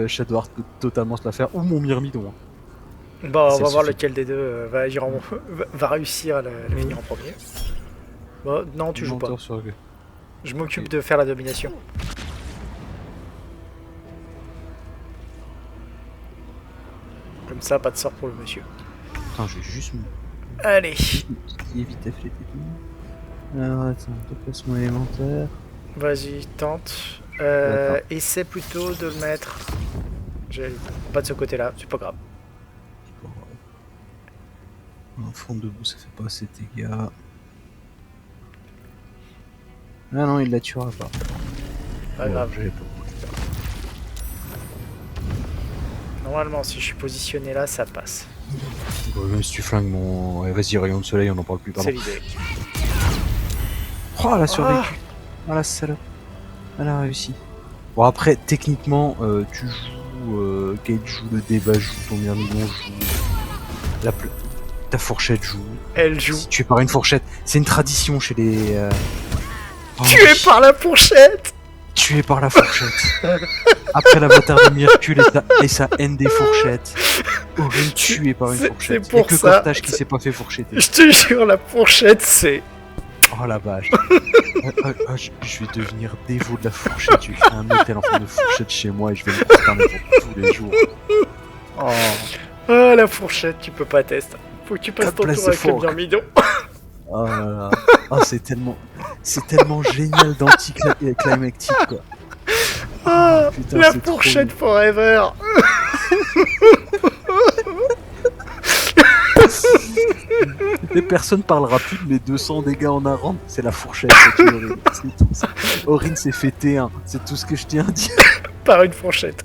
B: Shadowheart peut totalement se la faire. Ou mon Myrmidon. Hein.
A: Bon, on
B: Ça
A: va voir
B: suffit.
A: lequel des deux va réussir à la finir en premier. Bon, non, tu joues pas.
B: Menteur sur le-
A: Je m'occupe de faire la domination. Comme ça, pas de sort pour le monsieur.
B: Attends, je vais juste me
A: Allez,
B: éviter les techniques. Alors, attends, déplacement élémentaire.
A: vas-y, tente.
B: D'accord.
A: Essaie plutôt de le mettre. Pas de ce côté-là, c'est pas grave.
B: Un front debout, ça fait pas assez de dégâts. Ah non, il la tuera pas.
A: Pas
B: Ouais,
A: grave.
B: j'avais pas.
A: Normalement, si je suis positionné là, ça passe.
B: Bon, même si tu flingues mon... Ouais, vas-y, rayon de soleil, on en parle plus, pardon.
A: C'est l'idée.
B: Oh, elle a survécu. Ah la salope. Elle a réussi. Bon, après, techniquement, tu joues... Kate joue, le Deva joue, ton Myrmidon joue... Ta fourchette joue.
A: Elle joue.
B: Si tu es par une fourchette, c'est une tradition chez les... Oh,
A: Tué par la fourchette.
B: tué par la fourchette. Après l'avatar de Myrcule et sa haine des fourchettes. Aurine tué par une
A: C'est
B: fourchette.
A: pour
B: Et que
A: ça,
B: Cortage qui s'est pas fait fourchetter.
A: Je te jure, la fourchette, c'est...
B: Oh la vache. Je vais devenir dévot de la fourchette. Je vais créer un hôtel en forme de fourchette chez moi et je vais me prosterner pour tous les jours. Oh.
A: Ah, la fourchette, tu peux pas tester. Faut que tu passes ton
B: God bless
A: tour
B: the
A: avec le
B: fork.
A: Myrmidon.
B: Oh là là. Oh, c'est tellement génial d'anticlimactique quoi.
A: Ah,
B: putain,
A: la
B: c'est trop
A: fourchette forever.
B: Mais personne parlera plus de mes 200 dégâts en un round. C'est la fourchette, c'est Aurine. C'est tout ça. Aurine s'est fait T1. C'est tout ce que je tiens à dire.
A: Par une fourchette.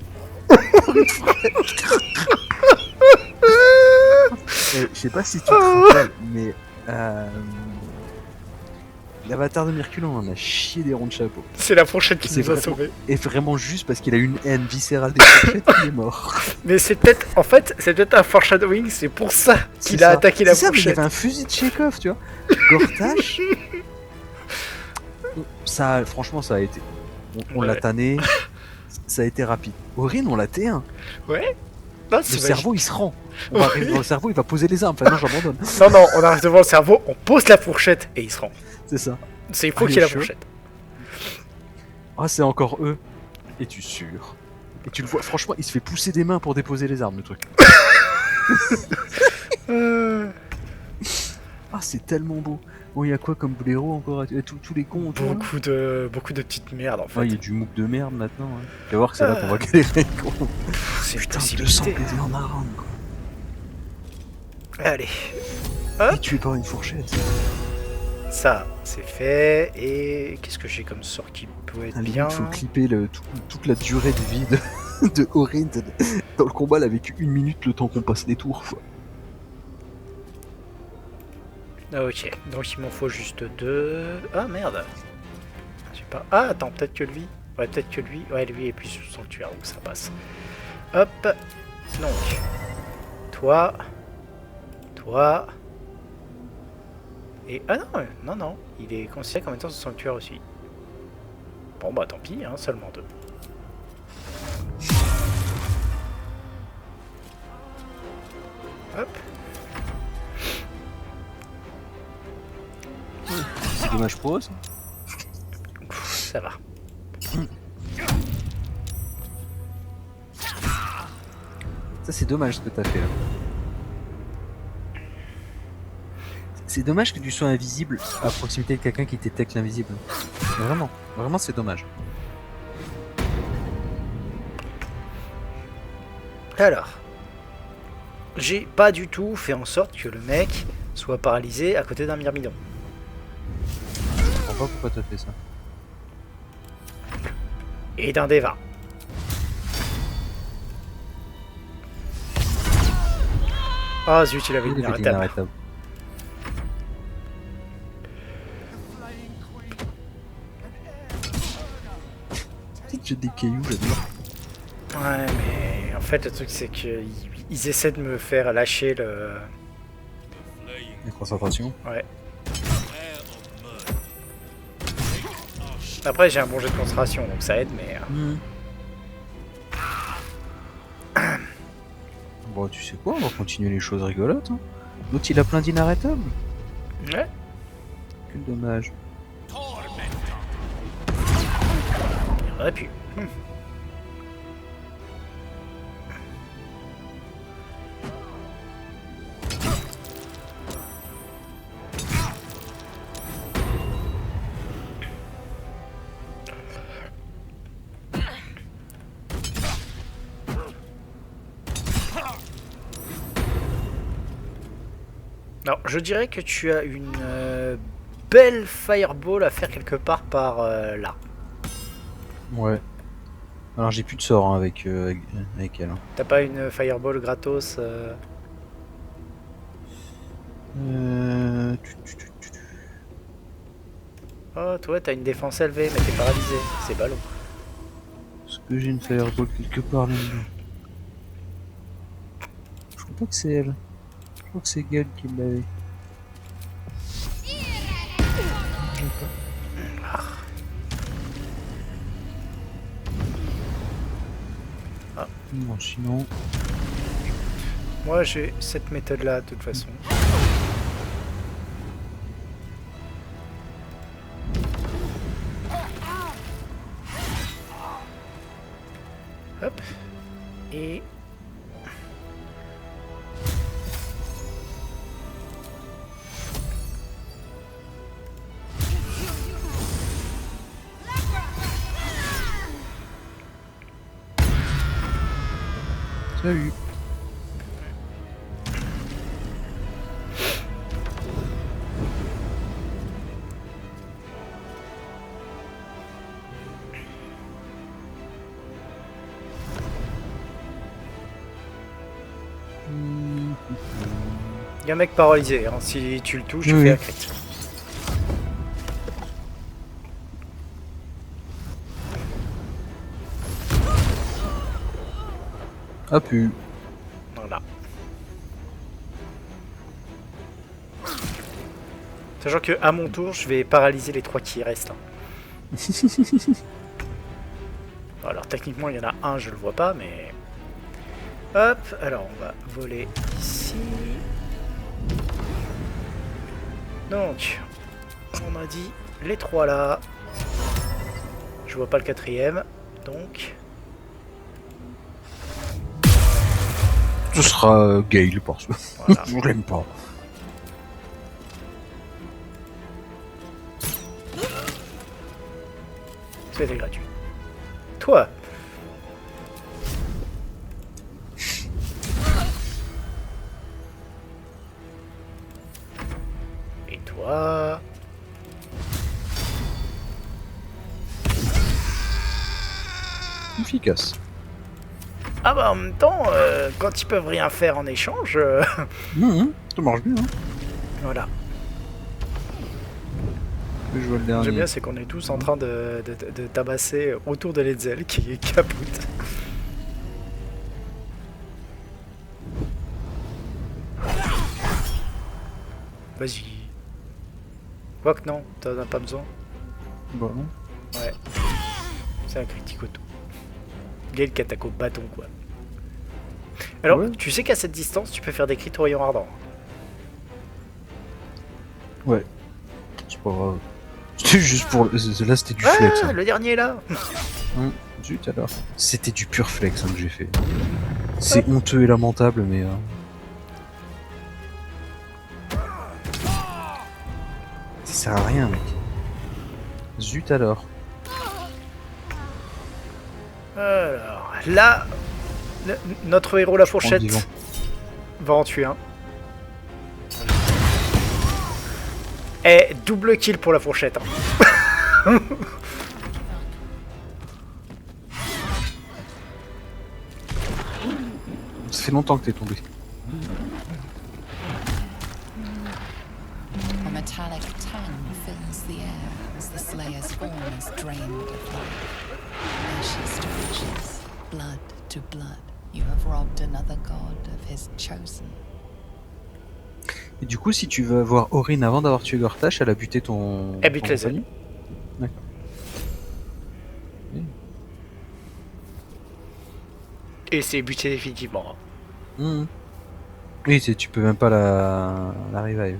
B: Je sais pas si tu te rappelles, mais L'avatar de Mercule, on en a chié des ronds de chapeau.
A: C'est la fourchette qui
B: C'est
A: nous a
B: vraiment-
A: sauvés.
B: Et vraiment juste parce qu'il a une haine viscérale des fourchettes, il est mort.
A: Mais c'est peut-être, en fait, c'est peut-être un foreshadowing, c'est pour ça qu'il
B: C'est
A: a
B: ça.
A: attaqué la
B: C'est ça, mais il y
A: fourchette.
B: avait un fusil de Chekhov, tu vois. Gortache. Ça, franchement, ça a été. On
A: Ouais.
B: l'a tanné. Ça a été rapide. Aurine, on l'a T1.
A: Ouais. Non,
B: Le
A: c'est
B: cerveau, il se rend. On va arriver dans le cerveau, il va poser les armes. Enfin, non, j'abandonne.
A: Non, non, on arrive devant le cerveau, on pose la fourchette et il se rend.
B: C'est ça.
A: C'est il faut
B: Ah,
A: qu'il y ait la
B: les cheveux.
A: fourchette.
B: Ah, c'est encore eux. Et tu sûr. Et tu le vois, franchement, il se fait pousser des mains pour déposer les armes, le truc. Ah, c'est tellement beau. Bon, il y a quoi comme blaireau encore tous les cons autour, là
A: Beaucoup de petites merdes en fait.
B: Ouais, il y a du MOOC de merde maintenant. Hein. Tu vas voir que c'est là qu'on va galérer, gros.
A: C'est une
B: Putain,
A: possibilité.
B: 200 PD en arame, quoi.
A: Allez,
B: Et tué par une fourchette.
A: ça c'est fait. Et qu'est-ce que j'ai comme sort qui peut être
B: À la
A: bien?
B: limite, faut clipper toute la durée de vie de Orin. Dans le combat, elle a vécu 1 minute le temps qu'on passe les tours, quoi.
A: Ok, donc il m'en faut juste 2. Ah merde. Je sais pas. Ah attends, peut-être que lui. Ouais, peut-être que lui. Ouais, lui est plus sous sanctuaire, donc ça passe. Hop. Donc. Toi. Toi. Et. Ah non, non. Il est considéré comme étant sous sanctuaire aussi. Bon bah tant pis, hein, seulement 2. Hop.
B: C'est dommage pour eux, ça.
A: Ça va.
B: Ça, c'est dommage ce que t'as fait là. C'est dommage que tu sois invisible à proximité de quelqu'un qui détecte l'invisible. Vraiment, vraiment, c'est dommage.
A: Alors, j'ai pas du tout fait en sorte que le mec soit paralysé à côté d'un myrmidon.
B: Je comprends pas pourquoi t'as fait ça.
A: Et d'un Deva. Ah zut, il avait une
B: Il avait
A: arrêtable.
B: inarrêtable. Peut-être j'ai des cailloux, j'adore.
A: Ouais, mais en fait, le truc, c'est qu'ils ils essaient de me faire lâcher le.
B: Les concentrations.
A: Ouais. Après, j'ai un bon jet de concentration, donc ça aide, mais.
B: Bon, tu sais quoi, on va continuer les choses rigolotes. Hein. L'autre, il a plein d'inarrêtables.
A: Ouais.
B: Quel dommage.
A: Il aurait pu. Alors, je dirais que tu as une belle fireball à faire quelque part par là.
B: Ouais. Alors, j'ai plus de sort hein, avec elle. Hein.
A: T'as pas une fireball gratos Oh, toi, t'as une défense élevée, mais t'es paralysé. C'est ballot.
B: Est-ce que j'ai une fireball quelque part là-dedans? Je crois pas que c'est elle. Je crois que c'est Gal qui l'avait. Bon, sinon.
A: Moi, j'ai cette méthode-là, de toute façon. Hop. Et...
B: Salut.
A: Il y a un mec paralysé, hein. Si tu le touches, tu
B: Oui.
A: fais un crit.
B: A pu.
A: Voilà. Sachant que à mon tour, je vais paralyser les 3 qui restent. Alors techniquement, il y en a un, je le vois pas, mais... Hop, alors on va voler ici. Donc, on a dit les 3 là. Je vois pas le 4ème, donc...
B: Ce sera Gale parce que
A: Voilà.
B: je l'aime pas.
A: C'était gratuit. Toi. Et toi.
B: Efficace.
A: Ah bah en même temps, quand ils peuvent rien faire en échange,
B: Ça marche bien. Hein.
A: voilà.
B: Je vois le dernier.
A: J'aime bien, c'est qu'on est tous en train de tabasser autour de Letzel qui capoute. Vas-y. Quoique non, t'en as pas besoin.
B: Bon, non.
A: Ouais. C'est un critique auto. Gale qui attaque au bâton, quoi. Alors,
B: Ouais.
A: tu sais qu'à cette distance, tu peux faire des crits au rayon ardent.
B: Ouais. C'est pas grave. C'était juste pour. Là, c'était du flex.
A: Ah,
B: Hein.
A: le dernier là.
B: Zut alors. C'était du pur flex hein, que j'ai fait. C'est honteux et lamentable, mais. Ça sert à rien, mec. Zut alors.
A: Alors, là, notre héros la fourchette
B: vivant.
A: va en tuer un. Et double kill pour la fourchette. Hein.
B: Ça fait longtemps que t'es tombé.
F: A metallic tang fills the air as the Slayer's form is drained of life. Ashes to ashes, blood to blood, you have robbed another god of his chosen.
B: Et du coup, si tu veux avoir Orin avant d'avoir tué Gortash, elle a buté ton.
A: Elle bute
B: ton
A: les
B: compagnon.
A: ailes.
B: D'accord.
A: Et c'est buté définitivement. Hein.
B: Oui, tu peux même pas la revive.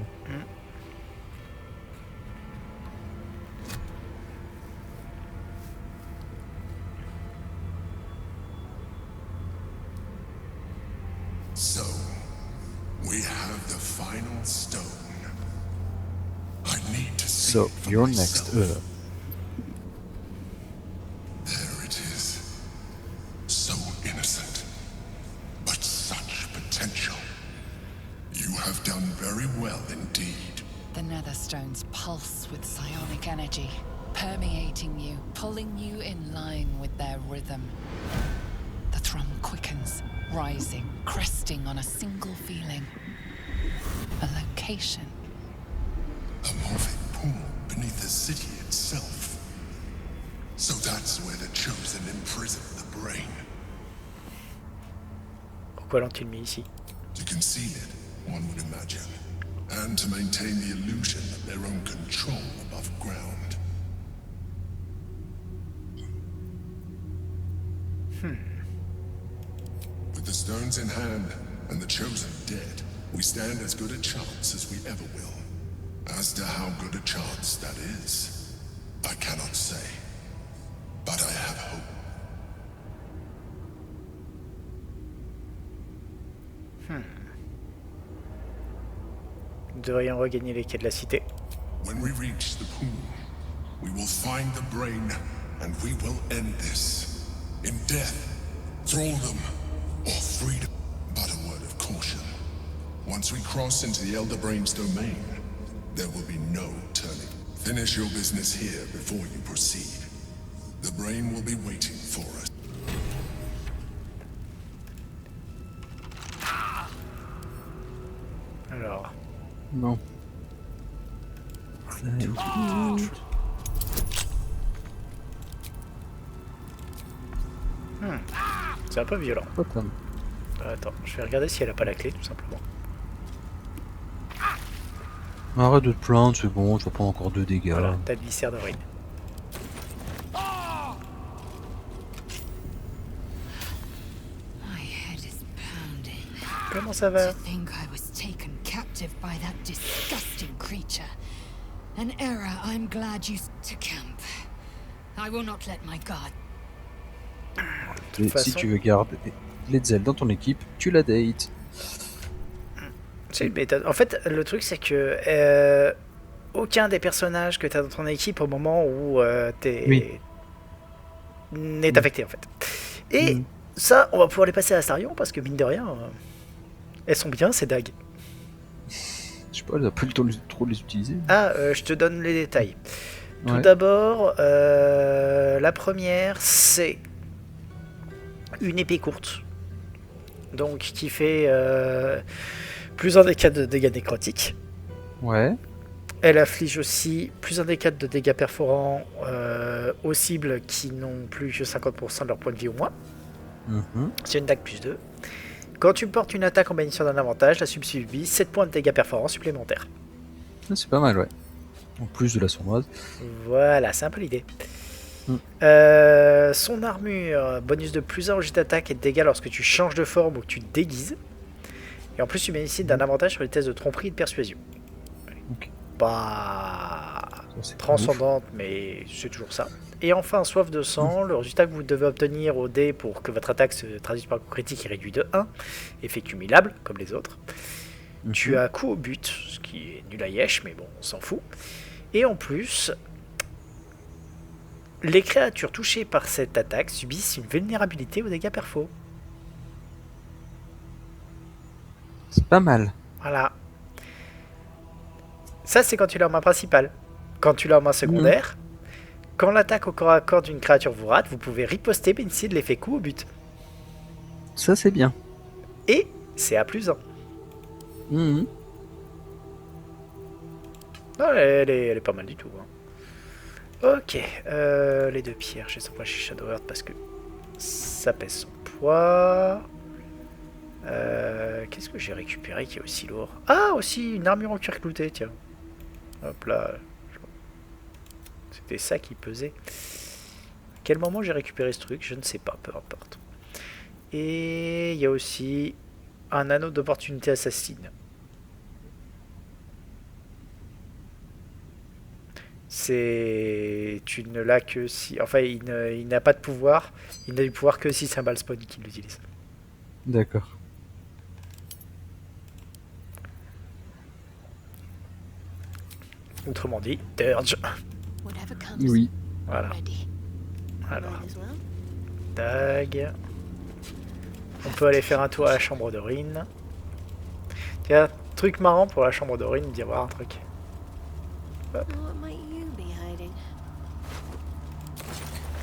H: So, we have the final stone. I need to see
B: So,
H: it for
B: you're
H: myself.
B: next.
H: There it is. So innocent, but such potential. You have done very well indeed.
F: The Netherstones pulse with psionic energy, permeating you, pulling you in line with their rhythm. The thrum quickens, rising, cresting on a single feeling. A location.
H: A morphic pool beneath the city itself. So that's where the Chosen imprison the brain.
A: Pourquoi l'ont-ils mis ici?
H: To conceal it, one would imagine. And to maintain the illusion of their own control above ground. With the stones in hand and the Chosen dead, we stand as good a chance as we ever will. As to how good a chance that is, I cannot say. But I have hope.
A: Nous devrions regagner les quais de la cité.
H: When we reach the pool, we will find the brain, and we will end this. In death, thraldom, or freedom. But a word of caution. Once we cross into the Elder Brain's domain, there will be no turning. Finish your business here before you proceed. The brain will be waiting for us.
A: Alors,
B: Non.
A: c'est un peu violent.
B: Pas tant.
A: Attends, je vais regarder si elle a pas la clé, tout simplement.
B: Arrête de te plaindre, c'est bon, tu vas prendre encore 2 dégâts.
A: Voilà, t'as le viscère de ruine.
C: My head is pounding.
A: Comment ça va?
C: To think I was taken captive by that disgusting creature. An error I'm glad you to camp. I will not let my guard.
B: Et si tu veux garder Letzel dans ton équipe, tu la dates.
A: C'est une méthode. En fait, le truc, c'est que aucun des personnages que tu as dans ton équipe au moment où t'es n'est affecté, en fait. Et ça, on va pouvoir les passer à Astarion parce que, mine de rien, elles sont bien, ces dagues.
B: Je sais pas, elle a pas eu le temps de trop les utiliser.
A: Ah, je te donne les détails. Tout
B: Ouais.
A: d'abord, la première, c'est une épée courte. Donc, qui fait plus 1 des 4 de dégâts nécrotiques.
B: Ouais.
A: Elle afflige aussi plus 1 des 4 de dégâts perforants aux cibles qui n'ont plus que 50% de leur point de vie au moins. C'est une dague plus 2. Quand tu portes une attaque en bénéficiant d'un avantage, la subit 7 points de dégâts perforants supplémentaires.
B: Ah, c'est pas mal, ouais. En plus de la sournoise.
A: Voilà, c'est un peu l'idée. Son armure, bonus de plus 1 au jet d'attaque et de dégâts lorsque tu changes de forme ou que tu te déguises. Et en plus, tu bénéficies d'un avantage sur les tests de tromperie et de persuasion.
B: Ok.
A: Pas
B: C'est
A: transcendante, mais c'est toujours ça. Et enfin, soif de sang, le résultat que vous devez obtenir au dé pour que votre attaque se traduise par un coup critique est réduit de 1, effet cumulable, comme les autres. Tu as coup au but, ce qui est nul à yesh, mais bon, on s'en fout. Et en plus, les créatures touchées par cette attaque subissent une vulnérabilité aux dégâts perfo.
B: C'est pas mal.
A: Voilà. Ça, c'est quand tu l'as en main principale. Quand tu l'as en main secondaire, quand l'attaque au corps à corps d'une créature vous rate, vous pouvez riposter, bénéficier de l'effet coup au but.
B: Ça, c'est bien.
A: Et c'est à plus 1. Non, elle est pas mal du tout. Hein. Ok, les 2 pierres, je les sens pas chez Shadowheart parce que ça pèse son poids. Qu'est-ce que j'ai récupéré qui est aussi lourd? Ah, aussi une armure en cuir clouté, tiens. Hop là. C'était ça qui pesait. À quel moment j'ai récupéré ce truc? Je ne sais pas, peu importe. Et il y a aussi un anneau d'opportunité assassine. Tu ne l'as que si... Enfin, il n'a pas de pouvoir. Il n'a du pouvoir que si c'est un bal spawn qui l'utilise.
B: D'accord.
A: Autrement dit, Dirge.
B: Oui.
A: Voilà. Alors, dague. On peut aller faire un tour à la chambre d'Orin. Tiens, truc marrant pour la chambre d'Orin, d'y avoir un truc. Hop.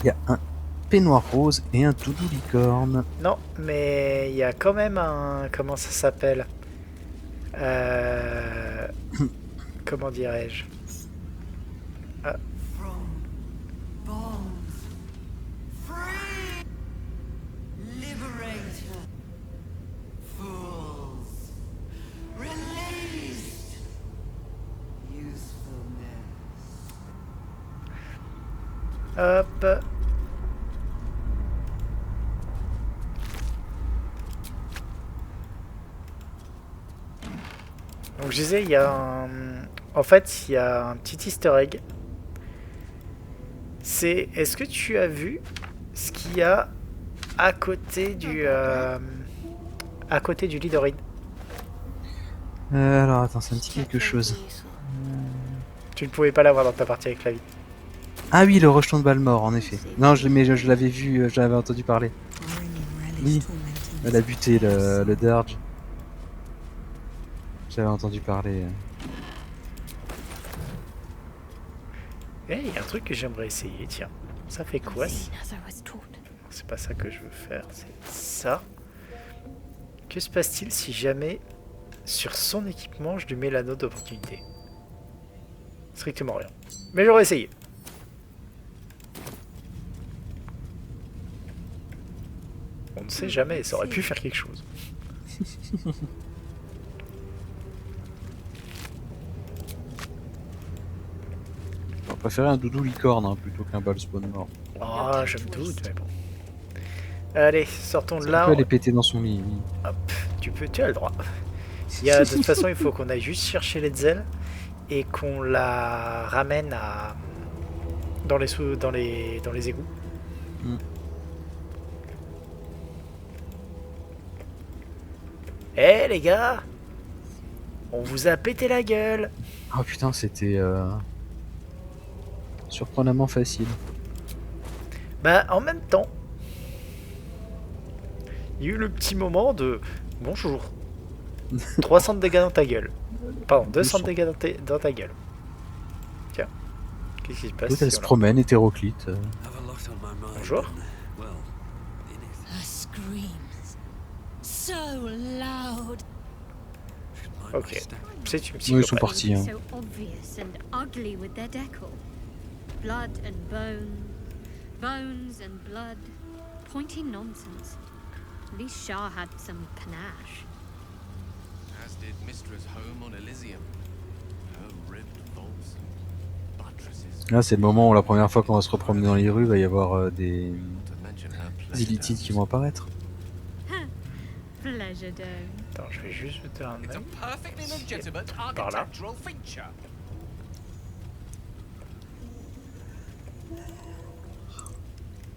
B: Il y a un peignoir rose et un doudou licorne.
A: Non, mais il y a quand même un... Comment ça s'appelle Comment dirais-je Hop. Donc je disais, il y a un... En fait, il y a un petit easter egg. C'est... Est-ce que tu as vu ce qu'il y a à côté du... à côté du lit d'Orin?
B: Alors attends, ça me dit quelque chose.
A: Tu ne pouvais pas l'avoir dans ta partie avec la vie.
B: Ah oui, le rejeton de Balmor, en effet. Non, mais je l'avais vu, j'avais entendu parler. Oui, elle a buté le Dirge. J'avais entendu parler.
A: Eh, il y a un truc que j'aimerais essayer, tiens. Ça fait quoi? C'est pas ça que je veux faire, c'est ça. Que se passe-t-il si jamais, sur son équipement, je lui mets l'anneau d'opportunité? Strictement rien. Mais j'aurais essayé. On ne sait jamais, ça aurait pu faire quelque chose.
B: J'aurais préféré un doudou licorne hein, plutôt qu'un bal spawn mort.
A: Oh, je me doute, mais bon. Allez, sortons de
B: On
A: là.
B: peut aller péter dans son lit.
A: Hop, tu as le droit. De toute façon, il faut qu'on aille juste chercher l'Etzel et qu'on la ramène à dans les égouts. Eh les gars, on vous a pété la gueule.
B: Oh putain, c'était surprenamment facile.
A: Bah en même temps, il y a eu le petit moment de bonjour. 300 de dégâts dans ta gueule. Pardon, 200 de dégâts dans ta gueule. Tiens, qu'est-ce qui se passe?
B: Elle se promène, hétéroclite.
A: Bonjour.
C: Her screams. So loud.
A: Ok, c'est une
B: Oui, ils sont
A: psychopathe.
B: partis. Hein.
I: So obvious and ugly with their decor. Blood and bones and blood. Pointy nonsense. At least Shah had some panache.
D: As did Mistra's home on Elysium. Her ribbed vaults and buttresses.
B: Là, c'est le moment où la première fois qu'on va se repromener dans les rues, il va y avoir des
D: To mention her
B: illitides qui vont apparaître.
I: Pleasure dome.
A: Attends, je vais juste jeter un
D: It's a
A: œil.
D: perfectly legitimate
A: Par là.
D: architectural feature.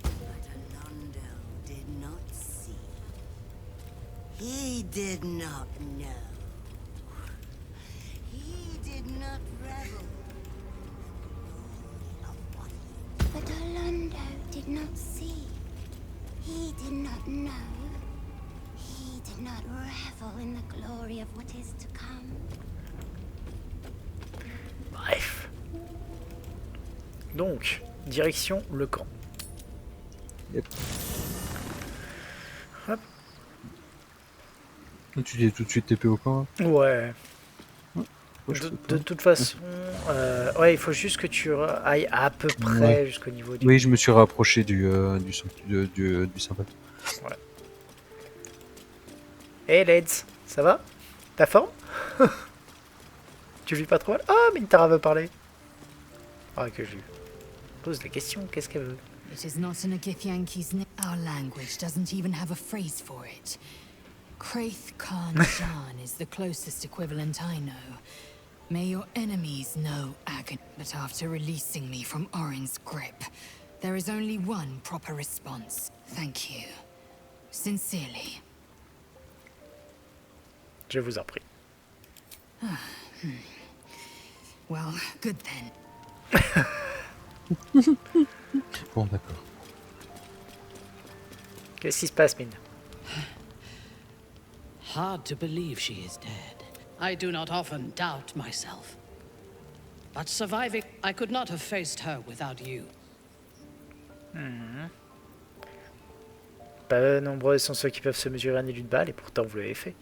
C: But Alondo did not see. He did not know. He did not revel.
J: But Orlando did not see. He did not know. He did not revel in the glory of what is to come.
A: Bref. Donc, direction le camp.
B: Yep.
A: Hop.
B: Tu t'es tout de suite TP au camp là?
A: Ouais.
B: Ouais,
A: De toute façon, ouais, il faut juste que tu ailles à peu près
B: Ouais.
A: jusqu'au niveau du...
B: Oui, je me suis rapproché du sympathe.
A: Ouais. Hey Leds, ça va? Ta forme? Tu vis pas trop mal? Ah, Mintara veut parler. Ah, que je lui pose la question, qu'est-ce qu'elle veut?
K: It is not in a Githyanki's name. Our language doesn't even have a phrase for it. Kraith Khan Shan is the closest equivalent I know. May your enemies know agony. But after releasing me from Orin's grip, there is only one proper response. Thank you. Sincerely.
A: Je vous en prie.
K: Well, good then.
B: Bon, d'accord.
A: Qu'est-ce qui se passe, Mine?
G: Hard to believe she is dead. I do not often doubt myself. But surviving, I could not have faced her without you.
A: Pas nombreux sont ceux qui peuvent se mesurer à un élu de balle, et pourtant vous l'avez fait.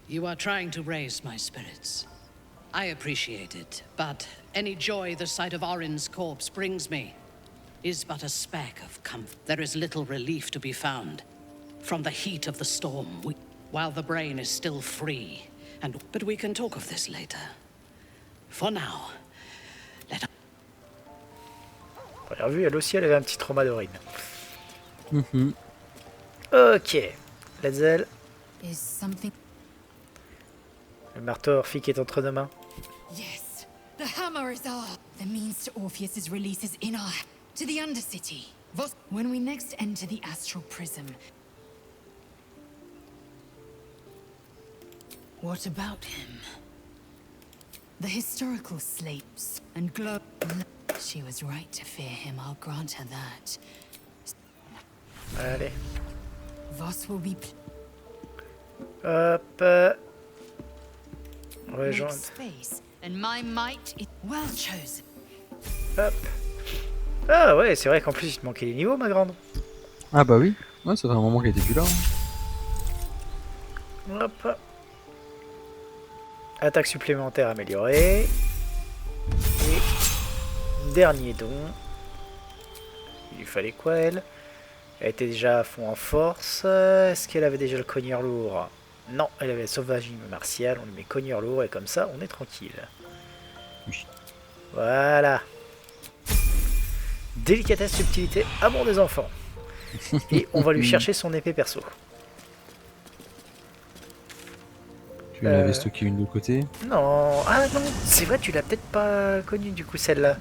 G: You are trying to raise my spirits. I appreciate it, but any joy the sight of Orin's corpse brings me is but a speck of comfort. There is little relief to be found from the heat of the storm, while the brain is still free. But we can talk of this later. For now, let us...
A: Première vue, elle aussi, elle avait un petit trauma d'Orin.
B: Mhm.
A: Ok. Letzel,
K: Is something...
A: le marteau orphique est entre nos mains.
K: Yes, the hammer is our... The means to Orpheus's release is in our... To the Undercity. When we next enter the Astral Prism... What about him? The historical slates and glow... She was right to fear him, I'll grant her that.
A: Allez.
K: Voss will be...
A: Hop.
K: Make
A: Rejoindre.
K: space, and my might is well chosen.
A: Hop. Ah ouais, c'est vrai qu'en plus il te manquait des niveaux, ma grande.
B: Ah bah oui, ouais, ça fait un moment qu'elle était plus là. Hein.
A: Hop. Attaque supplémentaire améliorée. Et dernier don. Il lui fallait quoi, elle? Elle était déjà à fond en force. Est-ce qu'elle avait déjà le cogneur lourd? Non, elle avait le sauvagisme martial. On lui met cogneur lourd et comme ça, on est tranquille.
B: Oui.
A: Voilà. Délicatesse, subtilité, amour des enfants. Et on va lui chercher son épée perso.
B: Tu l'avais stocké une de côté?
A: Non, ah non, c'est vrai, tu l'as peut-être pas connue du coup celle-là.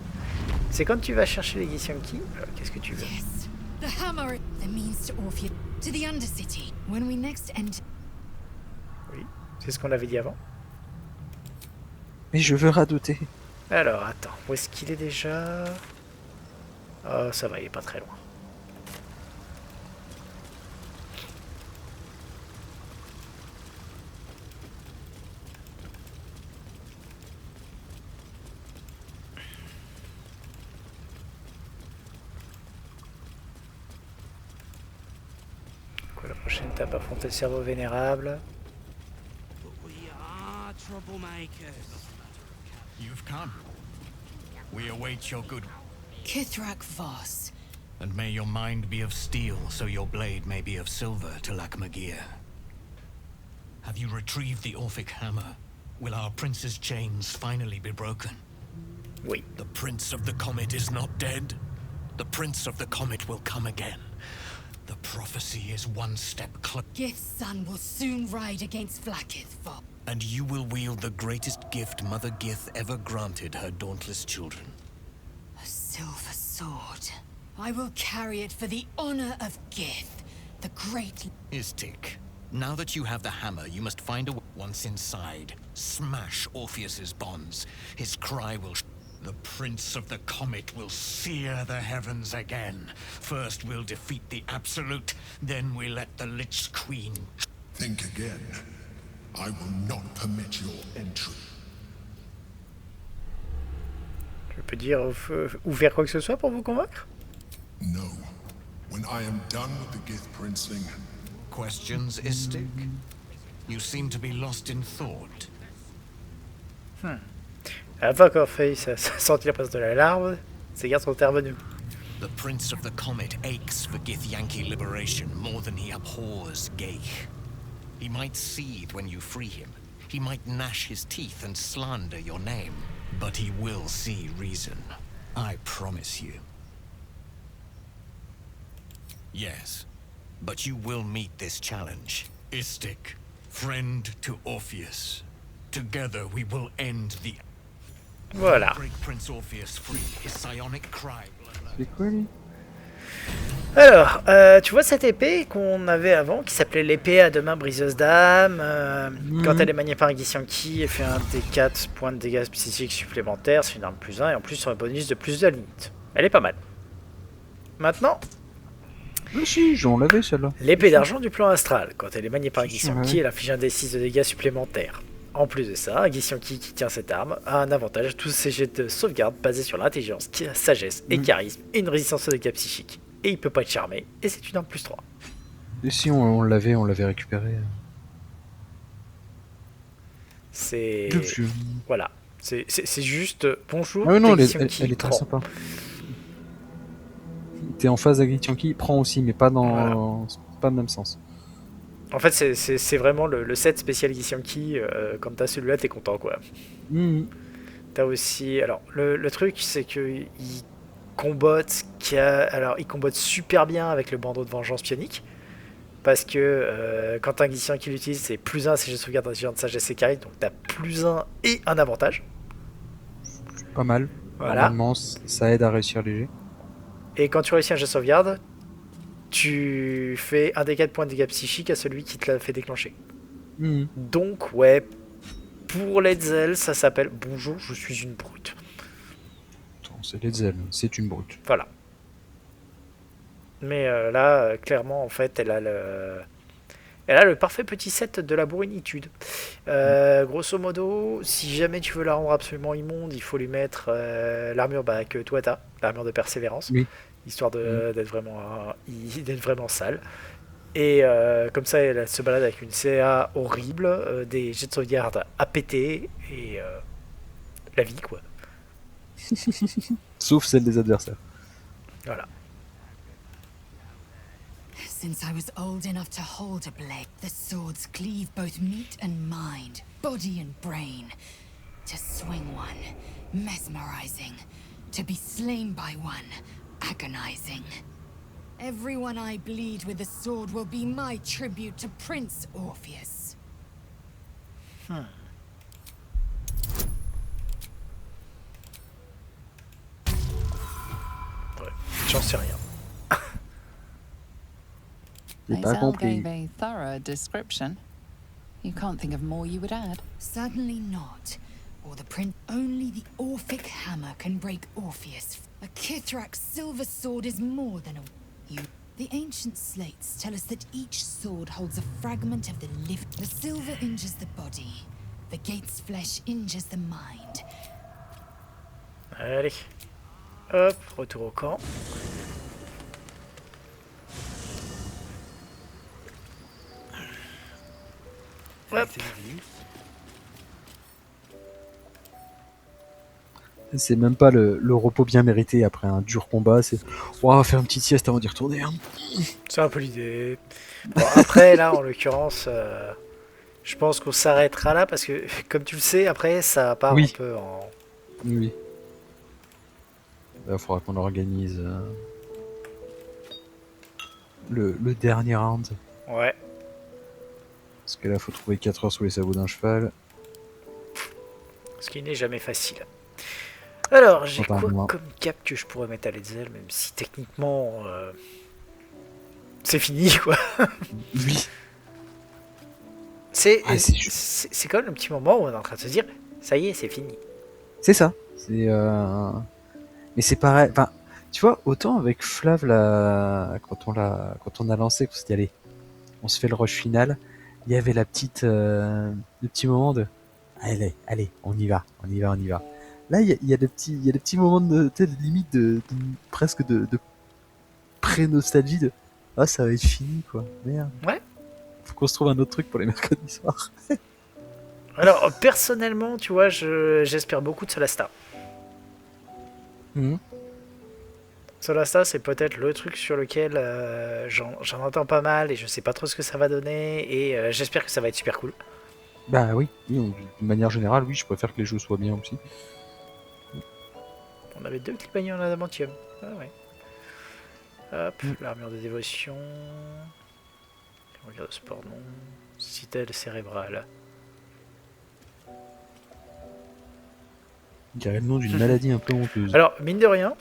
A: C'est quand tu vas chercher les Githyanki. Qu'est-ce que tu veux?
K: Yes, the hammer, the means to Orpheus, to the Undercity. When we next enter.
A: Oui, c'est ce qu'on avait dit avant.
B: Mais je veux radoter.
A: Alors, attends, où est-ce qu'il est déjà? Oh, ça va, il est pas très loin. Quoi, la prochaine étape, affronter le cerveau vénérable.
L: You've come. We await your good.
K: Kithrak Voss.
L: And may your mind be of steel, so your blade may be of silver to Lakmagir. Have you retrieved the Orphic hammer? Will our prince's chains finally be broken?
A: Oui.
L: The Prince of the Comet is not dead. The Prince of the Comet will come again. The prophecy is one step closer.
K: Gith's son will soon ride against Vlaakith Voss.
L: And you will wield the greatest gift Mother Gith ever granted her dauntless children.
K: A silver sword. I will carry it for the honor of Gith, the great...
L: Istik, now that you have the hammer, you must find a way. Once inside, smash Orpheus's bonds. His cry will... The Prince of the Comet will sear the heavens again. First we'll defeat the Absolute, then we let the Lich Queen...
H: Think again. I will not permit your entry.
A: Je peux dire ou faire quoi que ce soit pour vous convaincre?
H: No. When I am done with the Gith Princeling...
L: Questions, Istik? You seem to be lost in thought.
A: Elle n'a pas encore fait sentir la présence de la larve. Ces gars sont intervenus.
L: The Prince of the Comet aches for Githyanki liberation more than he abhors Geich. He might seethe when you free him. He might gnash his teeth and slander your name. But he will see reason. I promise you. Yes, but you will meet this challenge. Istik, friend to Orpheus. Together we will end the...
A: Voilà.
L: Break Prince Orpheus free. His psionic cry.
B: C'est quoi lui?
A: Alors, tu vois cette épée qu'on avait avant, qui s'appelait l'épée à deux mains briseuse d'âme. Quand elle est maniée par un Githyanki, elle fait un D4 points de dégâts spécifiques supplémentaires, c'est une arme plus 1, et en plus sur un bonus de plus de la limite. Elle est pas mal. Maintenant,
B: Mais si, j'en l'avais celle-là.
A: l'épée d'argent du plan astral. Quand elle est maniée par un Githyanki, elle inflige un D6 de dégâts supplémentaires. En plus de ça, un Githyanki qui tient cette arme a un avantage, tous ses jets de sauvegarde basés sur l'intelligence, sagesse et charisme, et une résistance aux dégâts psychiques. Et il peut pas être charmé, et c'est une arme plus 3.
B: Et si on l'avait récupéré.
A: C'est...
B: Je-
A: Voilà. C'est juste... Bonjour,
B: Ah ouais, non,
A: t'es
B: elle
A: Githyanki,
B: est très
A: prends.
B: sympa. T'es en phase avec Githyanki, prend aussi, mais pas dans... pas le même sens.
A: En fait, c'est vraiment le set spécial Githyanki. Quand t'as celui-là, t'es content, quoi. T'as aussi... Alors, le truc, c'est que il combotte, il combotte super bien avec le bandeau de vengeance pionique. Parce que quand t'as un Githyanki l'utilise, c'est plus 1 si je sauvegarde intelligence, sagesse et charisme. Donc t'as plus 1 et un avantage.
B: Pas mal.
A: Voilà.
B: Normalement, ça aide à réussir les jets.
A: Et quand tu réussis un jet de sauvegarde, tu fais un des 4 points de dégâts psychiques à celui qui te l'a fait déclencher. Donc, ouais, pour Letzel, ça s'appelle « Bonjour, je suis une brute ».
B: C'est Letzel, c'est une brute.
A: Voilà. Mais là, clairement, en fait, elle a le parfait petit set de la bourrinitude. Grosso modo, si jamais tu veux la rendre absolument immonde, il faut lui mettre l'armure que toi t'as, l'armure de persévérance, histoire d'être vraiment sale. Et comme ça, elle se balade avec une CA horrible, des jets de sauvegarde à péter, et la vie, quoi.
B: Sauf celle des adversaires.
A: Voilà.
K: since I was old enough to hold a blade. The swords cleave both meat and mind, body and brain. To swing one, mesmerizing. To be slain by one, agonizing. Everyone I bleed with the sword will be my tribute to Prince Orpheus.
A: Ouais, j'en sais rien.
F: Maisel gave a thorough description. You can't think of more you would add?
K: Certainly not. Or the prince. Only the Orphic hammer can break Orpheus. A Kithrak's silver sword is more than a... The ancient slates tell us that each sword holds a fragment of the live. The silver injures the body. The gate's flesh injures the mind.
A: Allez. Hop, retour au camp. Hop.
B: C'est même pas le repos bien mérité après un dur combat, c'est on va faire une petite sieste avant d'y retourner. Hein.
A: C'est un peu l'idée. Bon, après, là, en l'occurrence, je pense qu'on s'arrêtera là parce que, comme tu le sais, après, ça part un peu en...
B: Oui. Il faudra qu'on organise le dernier round.
A: Ouais.
B: Parce que là, faut trouver 4 heures sous les sabots d'un cheval.
A: Ce qui n'est jamais facile. Alors, j'ai quoi
B: Totalement.
A: comme cap que je pourrais mettre à Letzel, même si techniquement c'est fini quoi.
B: Oui.
A: C'est quand même le petit moment où on est en train de se dire ça y est, c'est fini.
B: C'est ça. C'est mais c'est pareil. Enfin, tu vois, autant avec Flav là, quand on a lancé, qu'on s'est dit allez, on se fait le rush final. Il y avait la petite, le petit moment de allez, on y va. Là, il y a des petits moments de limite de presque de pré-nostalgie de ah ça va être fini quoi. Merde.
A: Ouais.
B: Faut qu'on se trouve un autre truc pour les mercredis soirs.
A: Alors personnellement, tu vois, j'espère beaucoup de Solasta. Solasta, c'est peut-être le truc sur lequel j'en entends pas mal et je sais pas trop ce que ça va donner et j'espère que ça va être super cool.
B: Bah oui, de manière générale, oui, je préfère que les jeux soient bien aussi.
A: On avait 2 clipagnons en adamantium. Ah ouais. Hop, l'armure de dévotion. Regard de sport, non. Citelle cérébrale.
B: On dirait le nom d'une maladie un peu honteuse.
A: Alors, mine de rien,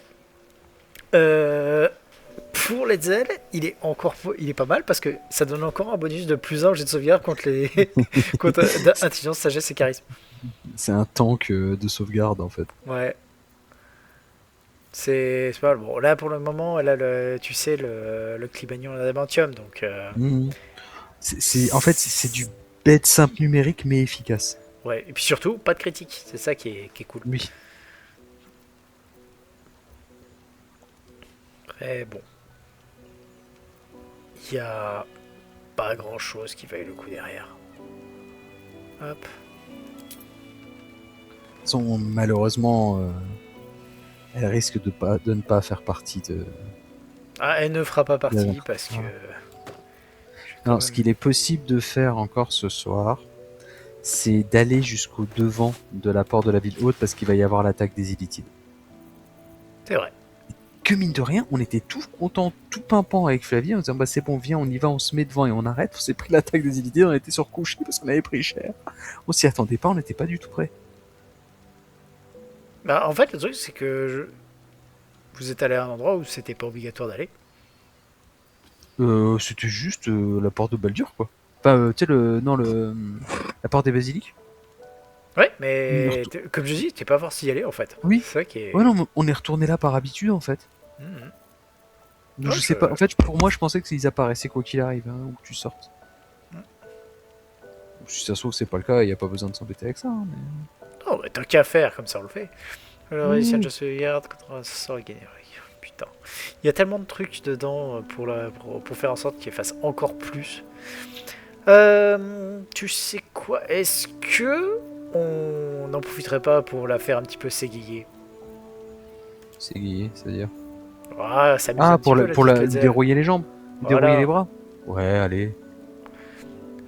A: pour Letzel, il est pas mal parce que ça donne encore un bonus de +1 au jet de sauvegarde contre les contre intelligence, sagesse et charisme.
B: C'est un tank de sauvegarde en fait.
A: Ouais. C'est pas mal. Bon, là pour le moment, elle a le clibagnon en adamantium, donc.
B: En fait, c'est du bête simple numérique mais efficace.
A: Ouais, et puis surtout, pas de critique. C'est ça qui est cool.
B: Oui.
A: Après, bon. Il y a pas grand chose qui vaille le coup derrière. Hop.
B: Malheureusement, elle risque de ne pas faire partie de.
A: Ah, elle ne fera pas partie parce que.
B: Non, ce qu'il est possible de faire encore ce soir, c'est d'aller jusqu'au devant de la porte de la ville haute parce qu'il va y avoir l'attaque des Illitides.
A: C'est vrai.
B: Que mine de rien, on était tout contents, tout pimpant avec Flavie en disant bah c'est bon, viens, on y va, on se met devant et on arrête. On s'est pris l'attaque des Illitides, on était surcouchés parce qu'on avait pris cher. On s'y attendait pas, on n'était pas du tout prêts.
A: Bah, en fait, le truc, c'est que vous êtes allé à un endroit où c'était pas obligatoire d'aller.
B: C'était juste la porte de Baldur, quoi. Enfin, tu sais, la porte des basiliques.
A: Ouais, mais comme je dis, t'es pas forcé d'y aller, en fait.
B: Oui.
A: C'est ça qui est...
B: Ouais, non, on est retourné là par habitude, en fait. Donc, je sais pas. En fait, pour moi, je pensais qu'ils apparaissaient quoi qu'il arrive, hein, ou que tu sortes. Si ça se trouve, c'est pas le cas, il y a pas besoin de s'embêter avec ça. Hein, mais...
A: Non, mais tant qu'à faire, comme ça on le fait. Le résistant de sauvegarde contre un sort générique. Putain. Il y a tellement de trucs dedans pour faire en sorte qu'il fasse encore plus. Tu sais quoi? Est-ce que on n'en profiterait pas pour la faire un petit peu s'égayer?
B: S'égayer, c'est-à-dire
A: ça pour
B: dérouiller les jambes. Dérouiller les bras. Ouais, allez.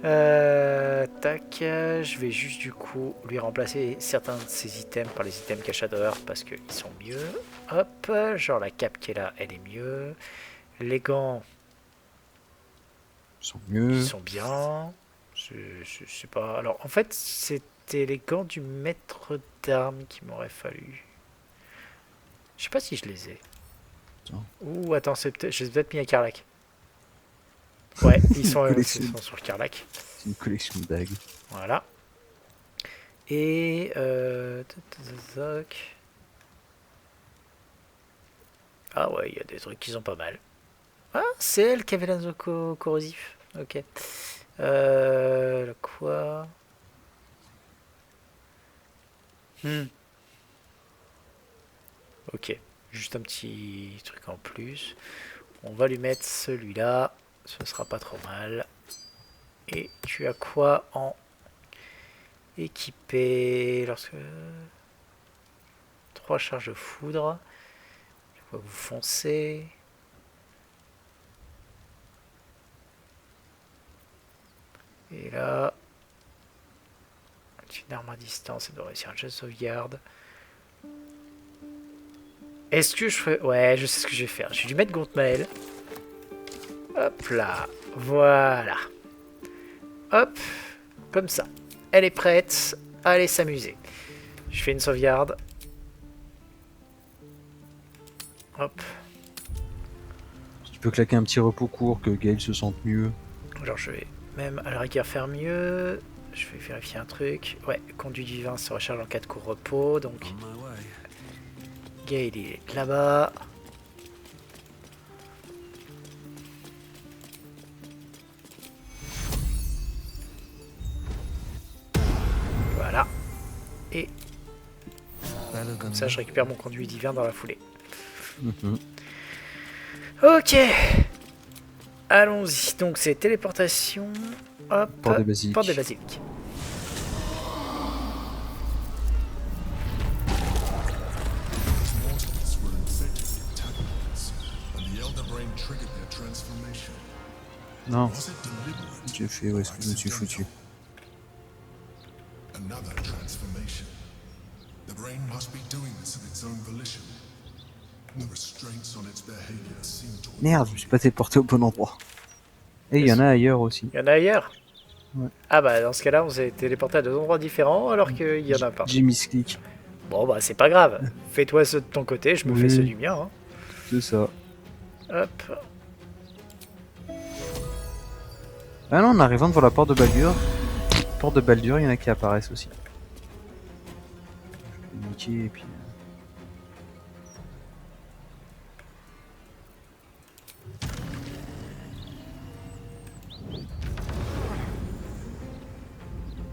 A: Tac, je vais juste du coup lui remplacer certains de ses items par les items cachadeurs parce qu'ils sont mieux. Hop, genre la cape qui est là, elle est mieux. Les gants
B: sont mieux.
A: Ils sont bien. Je sais pas. Alors en fait, c'était les gants du maître d'armes qui m'aurait fallu. Je sais pas si je les ai.
B: Attends.
A: Ouh, attends, je les ai peut-être mis à Carlac. Ouais, ils sont sur Carlac.
B: C'est une collection de dagues.
A: Voilà. Et ah ouais, il y a des trucs qui sont pas mal. Ah, c'est elle qui avait l'anneau corrosif. Ok. Quoi Ok, juste un petit truc en plus. On va lui mettre celui-là. Ce sera pas trop mal. Et tu as quoi en équipé lorsque 3 charges de foudre. Je vois vous foncer. Et là, une arme à distance, ça doit réussir un jet de sauvegarde. Est-ce que je ferais... Ouais, je sais ce que je vais faire. Je vais lui mettre Gontmael. Hop là. Voilà. Hop. Comme ça. Elle est prête à aller s'amuser. Je fais une sauvegarde. Hop.
B: Tu peux claquer un petit repos court que Gale se sente mieux.
A: Alors je vais même à la rigueur faire mieux. Je vais vérifier un truc. Ouais, conduit divin se recharge en cas de court repos. Donc Gale est là-bas. Voilà. Et comme ça je récupère mon conduit divin dans la foulée. Ok. Allons-y. Donc c'est téléportation. Hop.
B: Porte des basiliques.
A: Porte des basiliques.
B: Non. J'ai fait où est-ce que je me suis foutu. Merde, je me suis pas téléporté au bon endroit. Et il y en a ailleurs aussi.
A: Il y en a ailleurs?
B: Ouais.
A: Ah bah dans ce cas-là, on s'est téléporté à 2 endroits différents alors qu'il y en a pas.
B: J'ai misclick.
A: Bon bah c'est pas grave. Fais-toi ceux de ton côté, je me fais ceux du mien. Hein.
B: C'est ça.
A: Hop.
B: Ah non, en arrivant devant la porte de Baldur, il y en a qui apparaissent aussi. Je vais niquer et puis...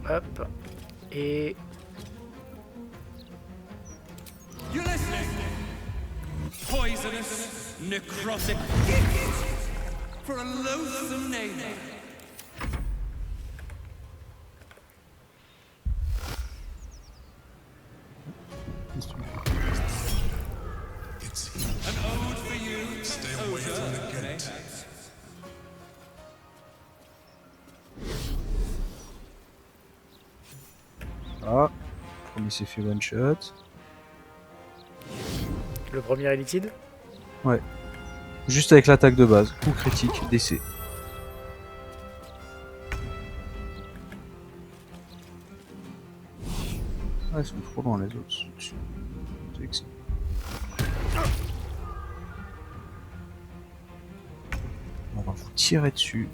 A: Hop. Et...
M: You listening? Poisonous, necrotic, for a loathsome name. An ode for you. Stay away from the gate.
B: Ah, premier s'est fait one shot.
A: Le premier est liquide?
B: Ouais. Juste avec l'attaque de base. Coup critique, décès. Ah, ils sont trop loin les autres. C'est excellent. On va vous tirer dessus.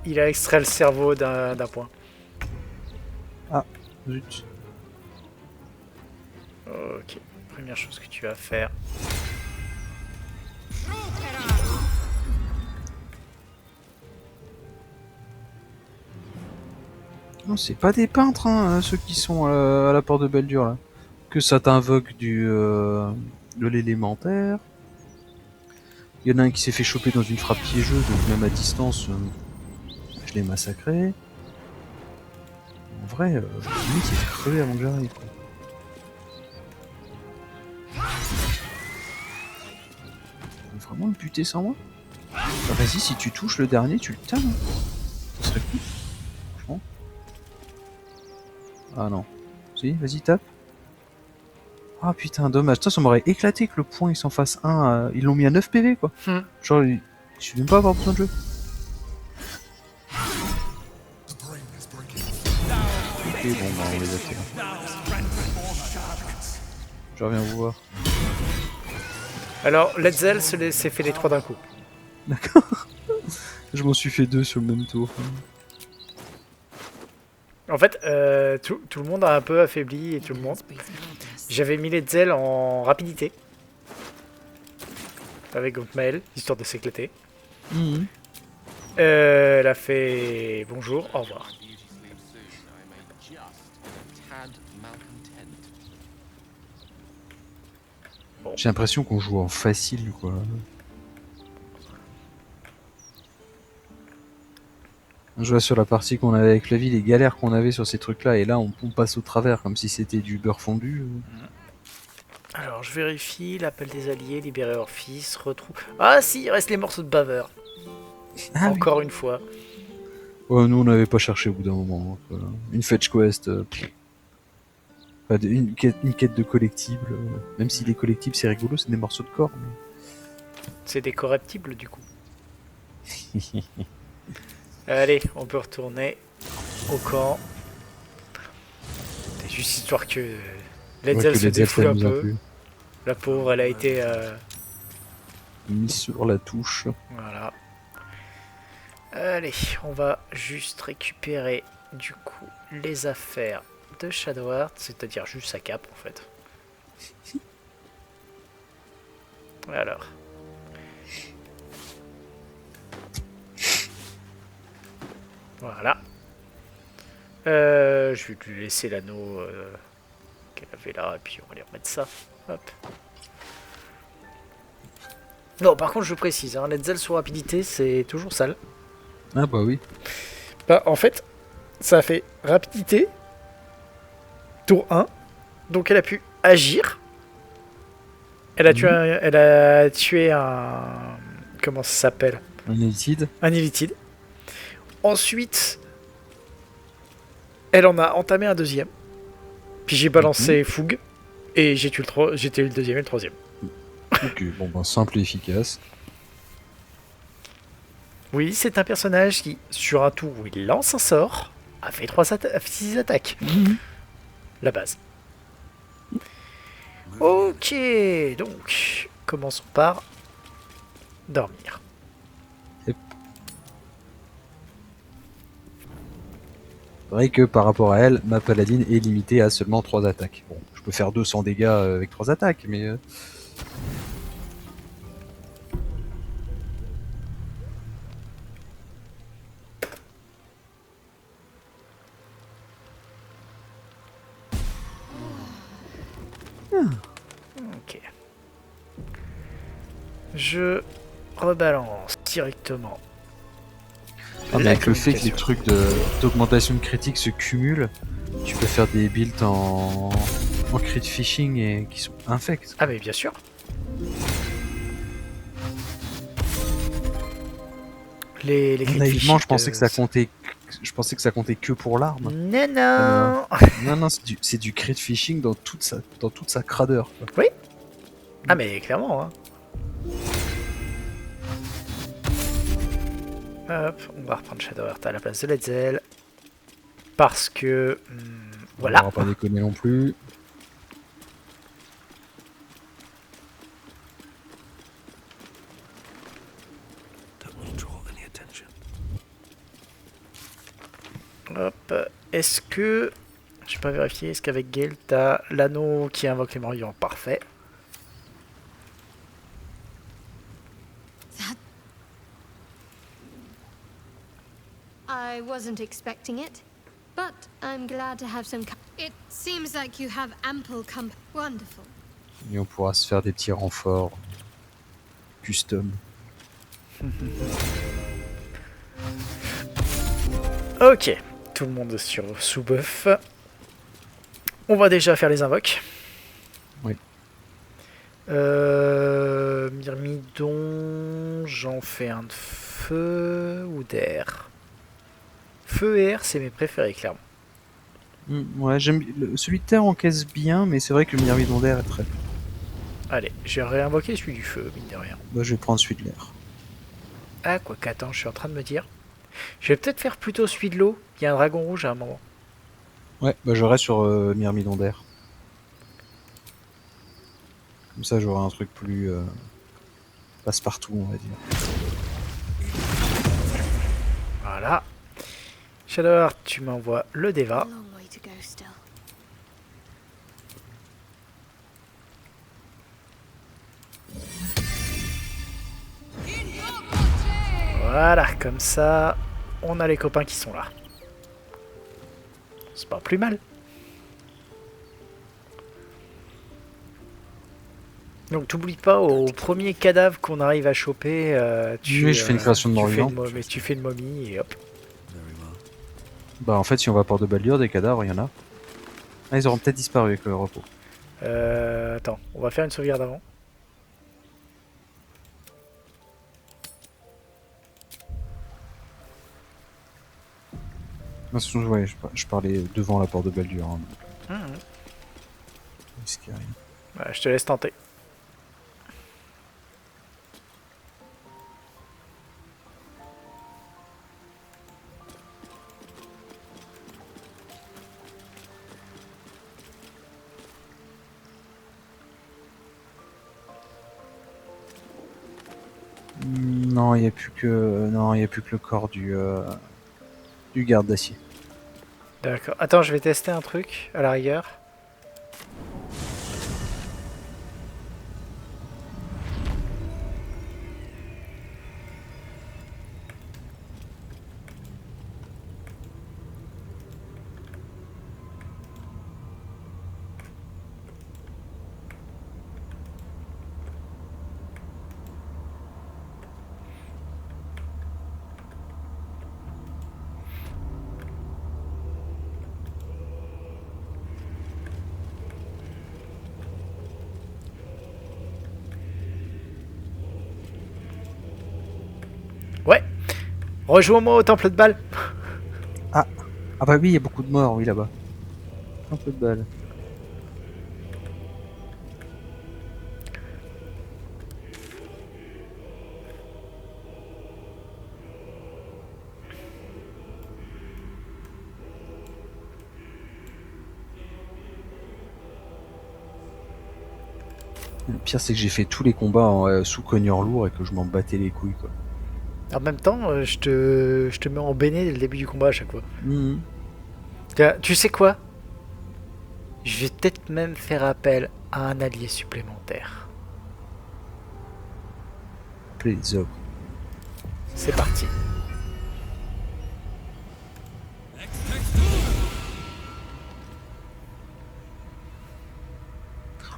A: il a extrait le cerveau d'un point.
B: Ah, zut.
A: Ok, première chose que tu vas faire.
B: Non, c'est pas des peintres, hein, ceux qui sont à la porte de Baldur, là. Que ça t'invoque de l'élémentaire. Il y en a un qui s'est fait choper dans une frappe piégeuse, donc même à distance, je l'ai massacré. En vrai, limite, il est crevé avant que j'arrive, quoi. On va vraiment le buter sans moi? Bah, vas-y, si tu touches le dernier, tu le tannes. Hein. Ça serait cool. Franchement. Ah non. Si, vas-y, tape. Ah putain, dommage. Ça m'aurait éclaté que le point il s'en fasse un. Ils l'ont mis à 9 PV, quoi. Genre, je suis même pas avoir besoin de jeu. Ok, bon, bah, on les a fait. Je reviens vous voir.
A: Alors, Letzel s'est fait les 3 d'un coup.
B: D'accord. Je m'en suis fait 2 sur le même tour.
A: En fait, tout le monde a un peu affaibli et tout le monde. J'avais mis Letzel en rapidité. Avec Gontmael, histoire de s'éclater. Elle a fait bonjour, au revoir.
B: Bon. J'ai l'impression qu'on joue en facile, quoi. Je vois sur la partie qu'on avait avec la vie, les galères qu'on avait sur ces trucs-là, et là on passe au travers comme si c'était du beurre fondu.
A: Alors je vérifie, l'appel des alliés, libérer Orphis, retrouve... Ah si, il reste les morceaux de baveur. Ah, encore une fois.
B: Ouais, nous on n'avait pas cherché au bout d'un moment. Quoi. Une fetch quest, une quête de collectibles, même si les collectibles c'est rigolo, c'est des morceaux de corps. Mais...
A: C'est des corruptibles du coup. Allez, on peut retourner au camp. C'est juste histoire que Letzel se défoule un peu. La pauvre, elle a été
B: mise sur la touche.
A: Voilà. Allez, on va juste récupérer du coup les affaires de Shadowheart, c'est-à-dire juste sa cape en fait. Alors. Voilà. Je vais lui laisser l'anneau qu'elle avait là, et puis on va aller remettre ça. Hop. Non, par contre, je précise, hein, Letzel sous rapidité, c'est toujours sale.
B: Ah bah oui.
A: Bah, en fait, ça a fait rapidité, tour 1, donc elle a pu agir. Elle a tué un... Comment ça s'appelle?
B: Un élitide.
A: Un élitide. Ensuite, elle en a entamé un deuxième. Puis j'ai balancé fougue. Et j'ai tué le deuxième et le troisième.
B: Ok, bon ben simple et efficace.
A: Oui, c'est un personnage qui, sur un tour où il lance un sort, a fait 6 attaques. La base. Ok, donc, commençons par dormir.
B: C'est vrai que par rapport à elle, ma paladine est limitée à seulement 3 attaques. Bon, je peux faire 200 dégâts avec 3 attaques, mais...
A: Ok. Je rebalance directement.
B: Ah, mais avec le fait que les trucs d'augmentation de critique se cumulent, tu peux faire des builds en crit phishing et qui sont infects.
A: Ah mais bien sûr. Les
B: naïvement, je pensais que ça comptait. Je pensais que ça comptait que pour l'arme.
A: Non.
B: Non, c'est du crit phishing dans toute sa cradeur. Quoi.
A: Oui. Ah mais clairement. Hein. Hop, on va reprendre Shadowheart à la place de Letzel. Parce que... voilà.
B: On va pas déconner non plus.
A: Hop. Est-ce que... J'ai pas vérifié. Est-ce qu'avec Gale, t'as l'anneau qui invoque les morts vivants? Parfait.
I: I wasn't expecting it, but I'm glad to have some. It seems like you have ample Wonderful.
B: Et on pourra se faire des petits renforts custom.
A: Ok, tout le monde sur sous-buff. On va déjà faire les invoques.
B: Oui.
A: Myrmidon, j'en fais un de feu ou d'air. Feu et air, c'est mes préférés, clairement.
B: Ouais, celui de terre encaisse bien, mais c'est vrai que le myrmidon d'air est très bien.
A: Allez, j'ai réinvoqué celui du feu, mine de rien.
B: Bah, je vais prendre celui de l'air.
A: Ah, quoi qu'attends, je suis en train de me dire. Je vais peut-être faire plutôt celui de l'eau. Il y a un dragon rouge à un moment.
B: Ouais, bah je reste sur myrmidon d'air. Comme ça, j'aurai un truc plus passe-partout, on va dire.
A: Voilà. Shadowheart, tu m'envoies le Deva. Voilà, comme ça, on a les copains qui sont là. C'est pas plus mal. Donc t'oublies pas, au premier cadavre qu'on arrive à choper,
B: je fais une création de mort vivant.
A: Tu fais une momie et hop.
B: Bah en fait si on va à Port de Baldur, des cadavres, il y en a. Ah, ils auront peut-être disparu avec le repos.
A: Attends, on va faire une sauvegarde avant.
B: Non, ouais, je parlais devant la Porte de Baldur. Hein, rien.
A: Ouais, je te laisse tenter.
B: Non, il n'y a plus que le corps du garde d'acier.
A: D'accord. Attends, je vais tester un truc à la rigueur. Ouais. Rejoins-moi au temple de Bâle.
B: Ah bah oui, il y a beaucoup de morts, oui, là-bas. Temple de Bâle. Le pire, c'est que j'ai fait tous les combats sous cogneur lourd et que je m'en battais les couilles, quoi.
A: En même temps, je te mets en béné dès le début du combat à chaque fois. Tu sais quoi? Je vais peut-être même faire appel à un allié supplémentaire.
B: Appelez les ogres.
A: C'est parti.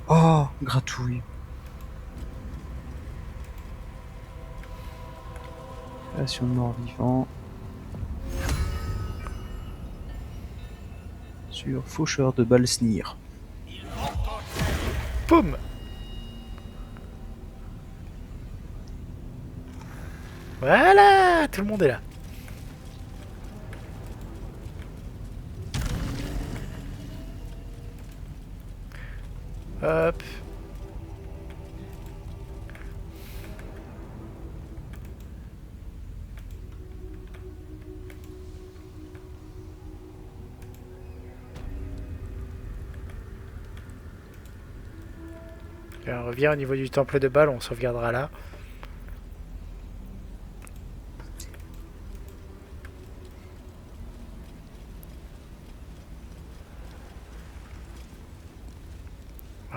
B: Oh, gratouille. Création de mort vivant. Sur faucheur de Balsnir.
A: Poum. Voilà, tout le monde est là. Hop. Et on revient au niveau du temple de Bâle, on sauvegardera là.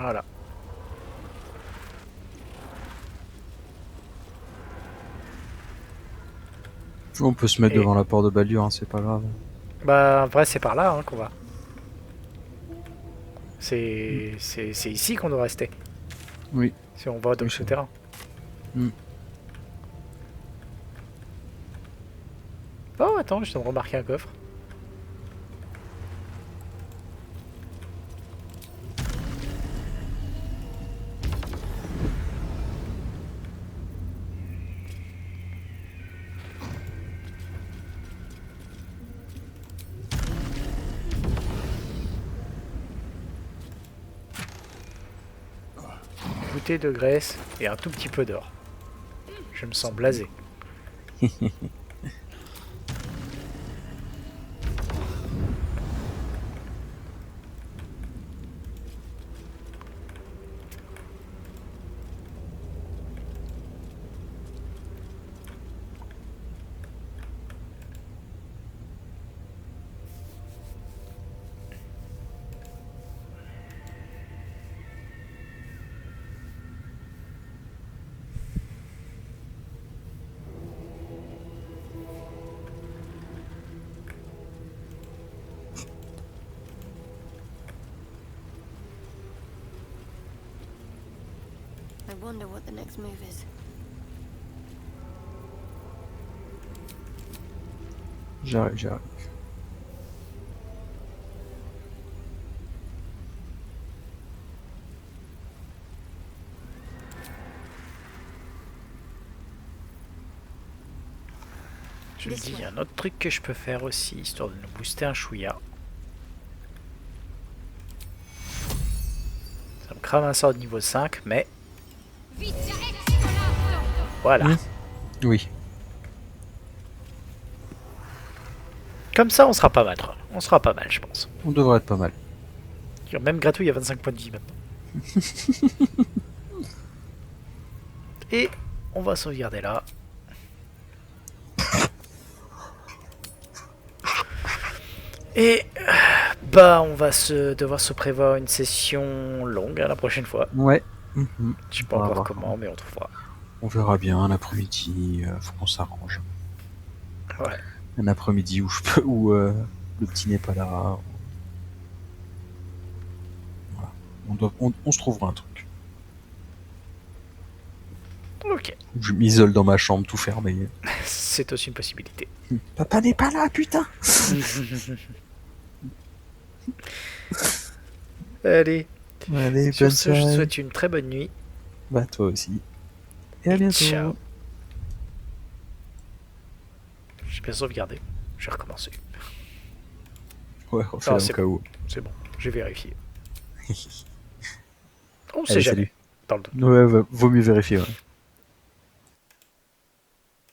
A: Voilà.
B: On peut se mettre devant la porte de Baldur, hein, c'est pas grave.
A: Bah, en vrai, c'est par là hein, qu'on va. C'est ici qu'on doit rester.
B: Oui.
A: Si on va dans le souterrain. Oh, attends, je viens de remarquer un coffre. Bouteille de graisse et un tout petit peu d'or. Je me sens blasé.
N: I wonder what the next move is.
B: J'arrive.
A: Je me dis, il y a un autre truc que je peux faire aussi, histoire de nous booster un chouïa. Ça me crame un sort de niveau 5, mais... Voilà.
B: Oui.
A: Comme ça, on sera pas mal. On sera pas mal, je pense.
B: On devrait être pas mal.
A: Même Gratou, il y a 25 points de vie maintenant. Et on va sauvegarder là. Et bah on va devoir se prévoir une session longue la prochaine fois.
B: Ouais.
A: Je sais pas encore comment, mais on trouvera.
B: On verra bien l'après-midi, faut qu'on s'arrange.
A: Ouais.
B: Un après-midi où le petit n'est pas là. Voilà. On se trouvera un truc.
A: Ok.
B: Je m'isole dans ma chambre tout fermé.
A: C'est aussi une possibilité.
B: Papa n'est pas là, putain.
A: Allez. Sur
B: bonne
A: ce, je
B: soirée.
A: souhaite une très bonne nuit.
B: Bah toi aussi. Et à bientôt.
A: Ciao. J'ai bien sauvegardé. Je vais recommencer.
B: Ouais, on fait au cas où.
A: C'est bon, j'ai vérifié. On sait
B: Allez,
A: jamais.
B: salut.
A: Dans le doute.
B: Ouais, vaut mieux vérifier, ouais.